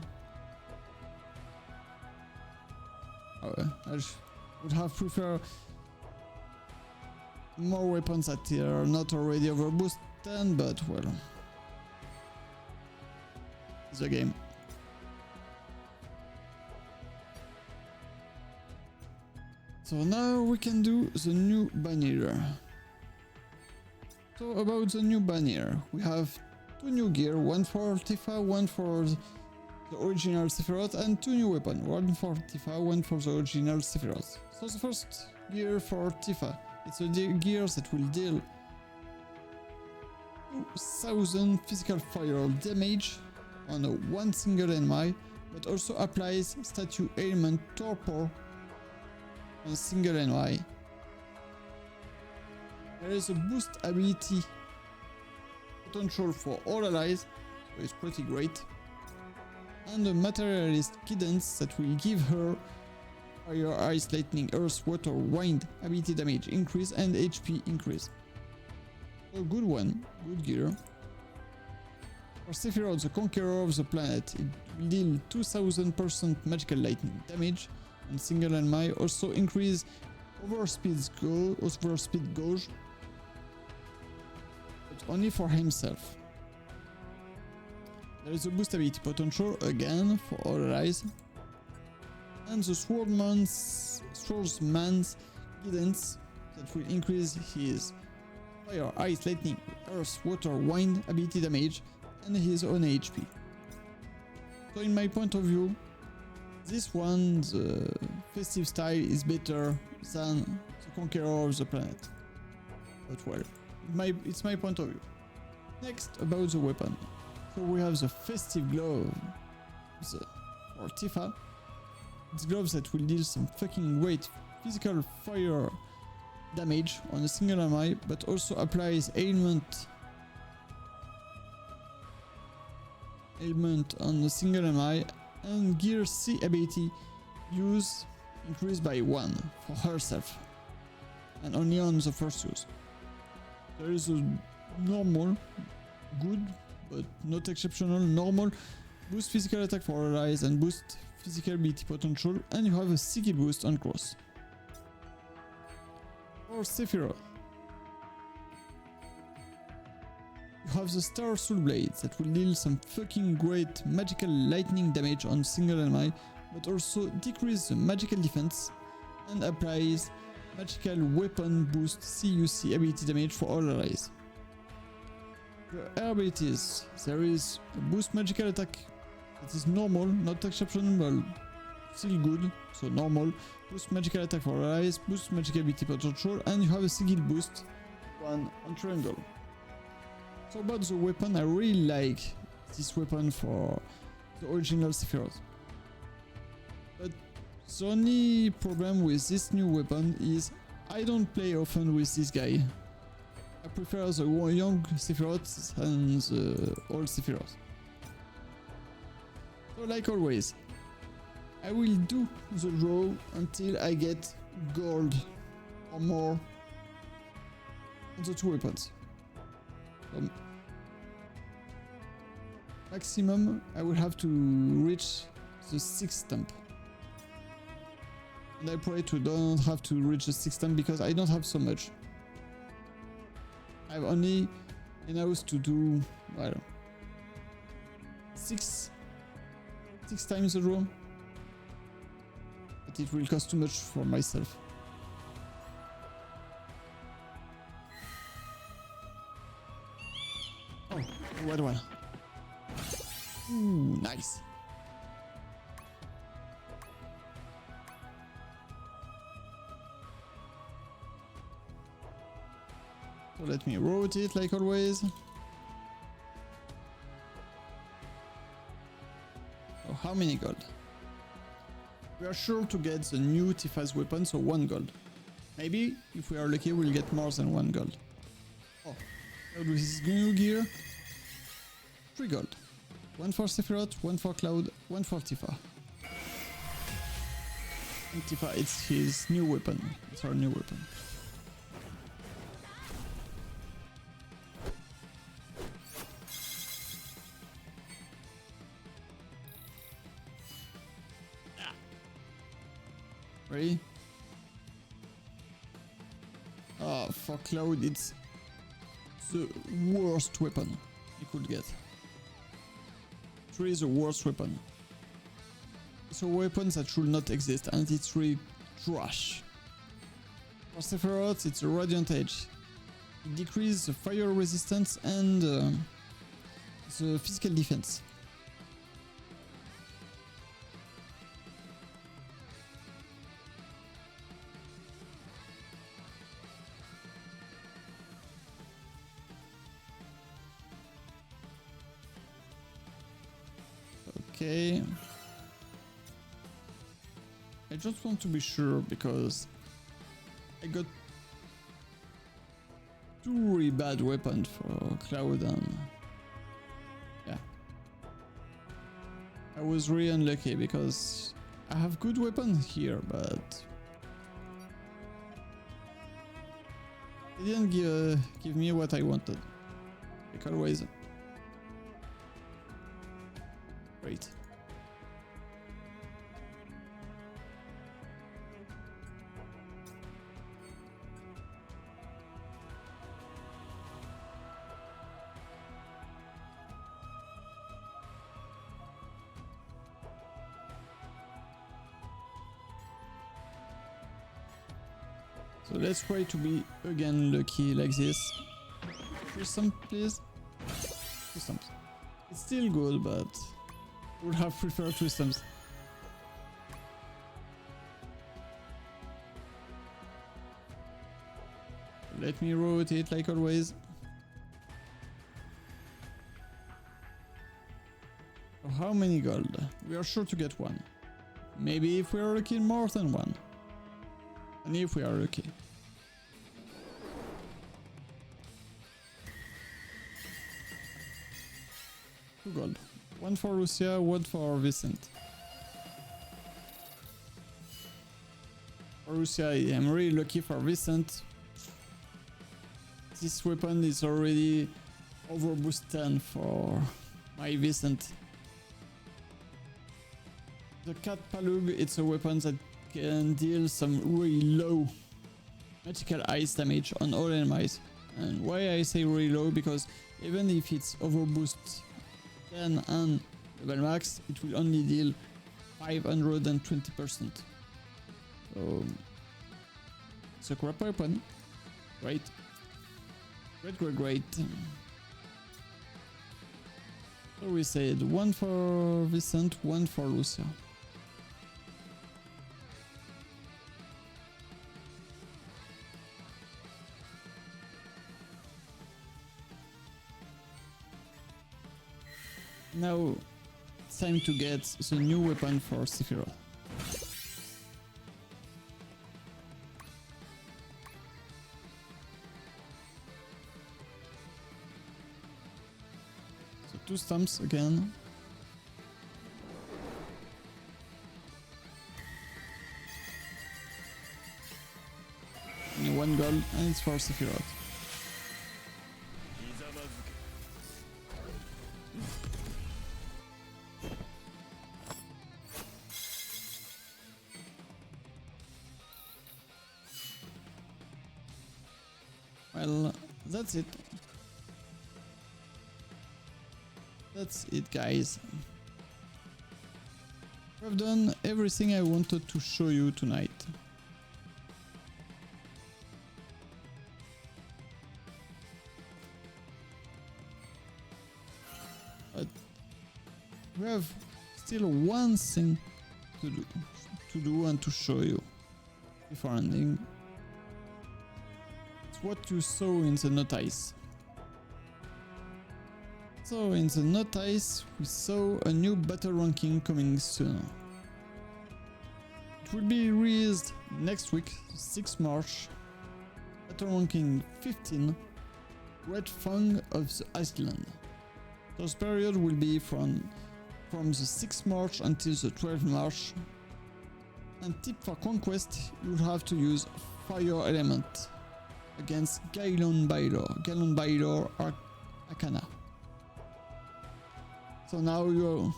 I would have preferred more weapons that are not already overboosted, but well, it's a game. So now we can do the new banner. So about the new banner, we have 2 new gear, 1 for Tifa, 1 for the original Sephiroth, and 2 new weapons, 1 for Tifa, 1 for the original Sephiroth. So the first gear for Tifa, it's a gear that will deal 2000 physical fire damage on a 1 single enemy, but also applies statue element torpor on a single enemy. There is a boost ability potential for all allies, so it's pretty great. And a materialist guidance that will give her fire, ice, lightning, earth, water, wind ability damage increase and HP increase. So good one, good gear. For Sephiroth, the conqueror of the planet, it will deal 2000% magical lightning damage and single enemy, also increase overspeed gauge, but only for himself. There is a boost ability potential again for all allies, and the swordsman's guidance that will increase his fire, ice, lightning, earth, water, wind ability damage and his own HP. So in my point of view, this one, the festive style, is better than the Conqueror of the Planet. But well, it's my point of view. Next, about the weapon. So we have the festive glove for Tifa. It's gloves that will deal some fucking great physical fire damage on a single enemy, but also applies ailment on a single enemy, and Gear C ability use increased by 1 for herself, and only on the first use. There is a normal, good, but not exceptional, normal boost physical attack for allies and boost physical ability potential, and you have a skill boost on cross. For Sephiroth, you have the Star Soul Blades that will deal some fucking great magical lightning damage on single enemy, but also decrease the magical defense and applies magical weapon boost CUC ability damage for all allies. The abilities, there is a boost magical attack that is normal, not exceptional, still good, so normal, boost magical attack for allies, boost magical ability potential, and you have a sigil boost, 1 on triangle. So about the weapon, I really like this weapon for the original Sephiroth. But the only problem with this new weapon is I don't play often with this guy. I prefer the young Sephiroth than the old Sephiroth. So like always, I will do the draw until I get gold or more on the two weapons. Maximum, I will have to reach the 6th stamp. And I pray to don't have to reach the 6th stamp because I don't have so much. I have only enough to do, I don't know, 6 times the draw. But it will cost too much for myself. Oh, what one? Ooh, nice. So let me rotate like always. So how many gold? We are sure to get the new Tifa's weapon, so 1 gold. Maybe, if we are lucky, we'll get more than 1 gold. Oh, with this new gear, 3 gold. 1 for Sephiroth, 1 for Cloud, 1 for Tifa. And Tifa, it's his new weapon. It's our new weapon. Ready? Ah, for Cloud, it's the worst weapon you could get. 3 is the worst weapon. It's a weapon that should not exist, and it's really trash. For Sephiroth, it's a Radiant Edge. It decreases the fire resistance and the physical defense. Okay. I just want to be sure because I got 2 really bad weapons for Cloud and yeah. I was really unlucky because I have good weapons here, but they didn't give me what I wanted. Like always. Great. So let's try to be again lucky like this. 3 stamps, please. 2 stamps. still good, but would have preferred systems. Let me rotate like always. So how many gold? We are sure to get one. Maybe if we are lucky, more than one. And if we are lucky. Two gold. One for Lucia, one for Vicent. For Lucia, I am really lucky. For Vicent, this weapon is already overboost 10 for my Vicent. The Cat Palug, it's a weapon that can deal some really low magical ice damage on all enemies. And why I say really low, because even if it's overboost 10 and level max, it will only deal 520%. So it's a crap weapon. Great. Great. So we said one for Vicent, one for Lucia. Now it's time to get the new weapon for Sephiroth. So 2 stamps again. Only 1 gold, and it's for Sephiroth. Well, that's it. That's it, guys. I've done everything I wanted to show you tonight. But we have still one thing to do and to show you before ending. What you saw in the notice. So in the notice we saw a new battle ranking coming soon. It will be released next week, 6 March. Battle ranking 15, Red Fang of the Iceland. Those period will be from the 6th March until the 12th March. And tip for conquest, you will have to use fire element against Gaelon Baylor Arcana. So now you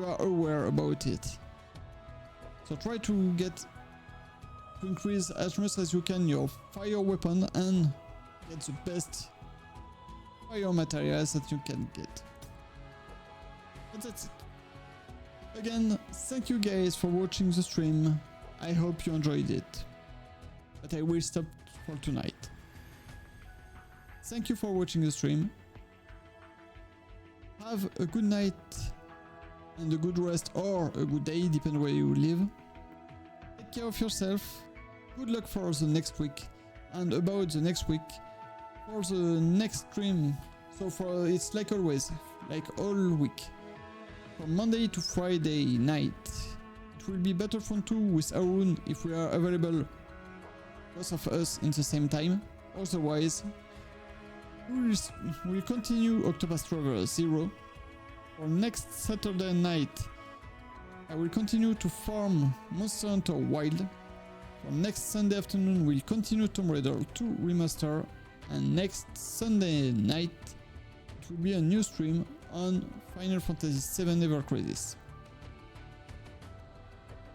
are aware about it. So try to increase as much as you can your fire weapon and get the best fire materials that you can get. But that's it. Again, thank you guys for watching the stream. I hope you enjoyed it. But I will stop for tonight. Thank you for watching the stream. Have a good night and a good rest, or a good day, depending where you live. Take care of yourself. Good luck for the next week. And about the next week, for the next stream, so it's like always, like all week. From Monday to Friday night. It will be Battlefront 2 with Arun if we are available, both of us in the same time. Otherwise, we'll continue Octopus Traveler 0. For next Saturday night, I will continue to farm Monster Hunter Wild. For next Sunday afternoon, we'll continue Tomb Raider 2 Remaster. And next Sunday night, it will be a new stream on Final Fantasy VII Ever Crisis.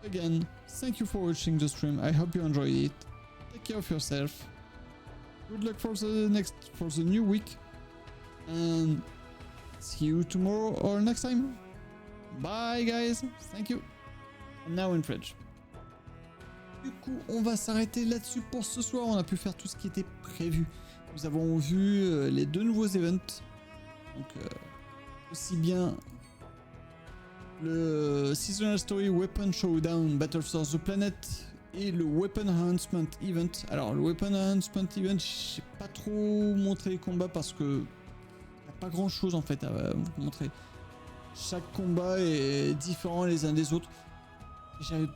Again, thank you for watching the stream. I hope you enjoyed it. Take care of yourself. Good luck for the new week, and see you tomorrow or next time. Bye guys, thank you. And now in French. Du coup, on va s'arrêter là-dessus pour ce soir. On a pu faire tout ce qui était prévu. Nous avons vu les 2 nouveaux events. Donc aussi bien le Seasonal Story Weapon Showdown Battle for the Planet et le Weapon Enhancement Event. Alors le Weapon Enhancement Event, j'ai pas trop montré les combats parce que y a pas grand chose en fait à vous montrer. Chaque combat est différent les uns des autres. Et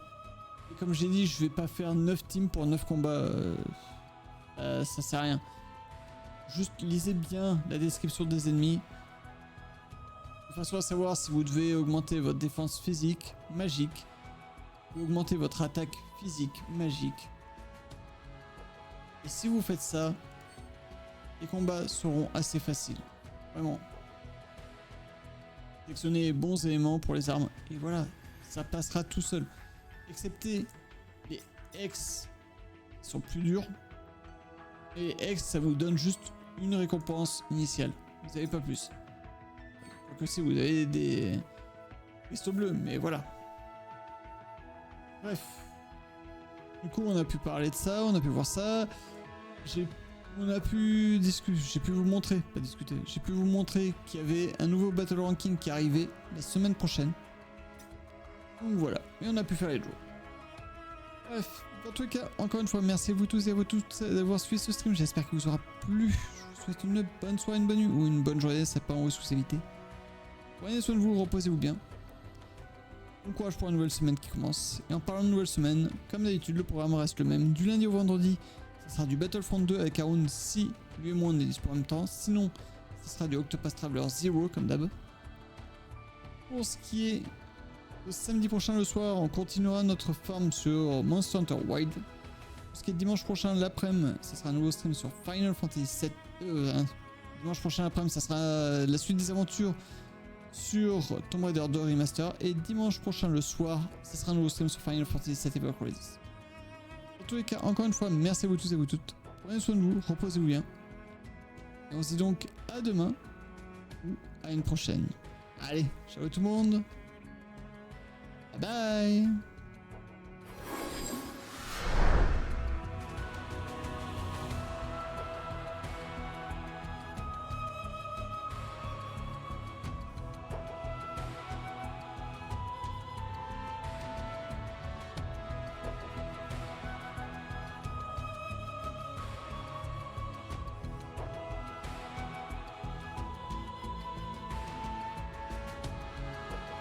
comme j'ai dit, je vais pas faire 9 teams pour 9 combats. Ça sert à rien. Juste lisez bien la description des ennemis. De façon à savoir si vous devez augmenter votre défense physique, magique, ou augmenter votre attaque physique, magique. Et si vous faites ça, les combats seront assez faciles. Vraiment. Sélectionnez les bons éléments pour les armes. Et voilà, ça passera tout seul. Excepté les X qui sont plus durs. Et les X, ça vous donne juste une récompense initiale. Vous n'avez pas plus. Que si vous avez des cristaux bleus, mais voilà. Bref. Du coup, on a pu parler de ça, on a pu voir ça. On a pu discuter, j'ai pu vous montrer, pas discuter, j'ai pu vous montrer qu'il y avait un nouveau Battle Ranking qui arrivait la semaine prochaine. Donc voilà, et on a pu faire les jours. Bref, dans tous les cas, encore une fois, merci à vous tous et à vous toutes d'avoir suivi ce stream. J'espère qu'il vous aura plu. Je vous souhaite une bonne soirée, une bonne nuit ou une bonne journée, ça pas en exclusivité. Prenez soin de vous, reposez-vous bien. Bon courage pour la nouvelle semaine qui commence. Et en parlant de nouvelle semaine, comme d'habitude, le programme reste le même. Du lundi au vendredi, ce sera du Battlefront 2 avec Haroun si lui et moi on est dispo en même temps. Sinon, ce sera du Octopath Traveler 0 comme d'hab. Pour ce qui est de samedi prochain le soir, on continuera notre farm sur Monster Hunter Wild. Pour ce qui est de dimanche prochain l'après-midi, ce sera un nouveau stream sur Final Fantasy VII. Dimanche prochain l'après-midi, ça sera la suite des aventures sur Tomb Raider 2 Remaster. Et dimanche prochain le soir, ce sera un nouveau stream sur Final Fantasy VII Ever Crisis. Dans tous les cas, encore une fois, merci à vous tous et vous toutes. Prenez soin de vous, reposez-vous bien. Et on se dit donc à demain ou à une prochaine. Allez, ciao tout le monde. Bye bye.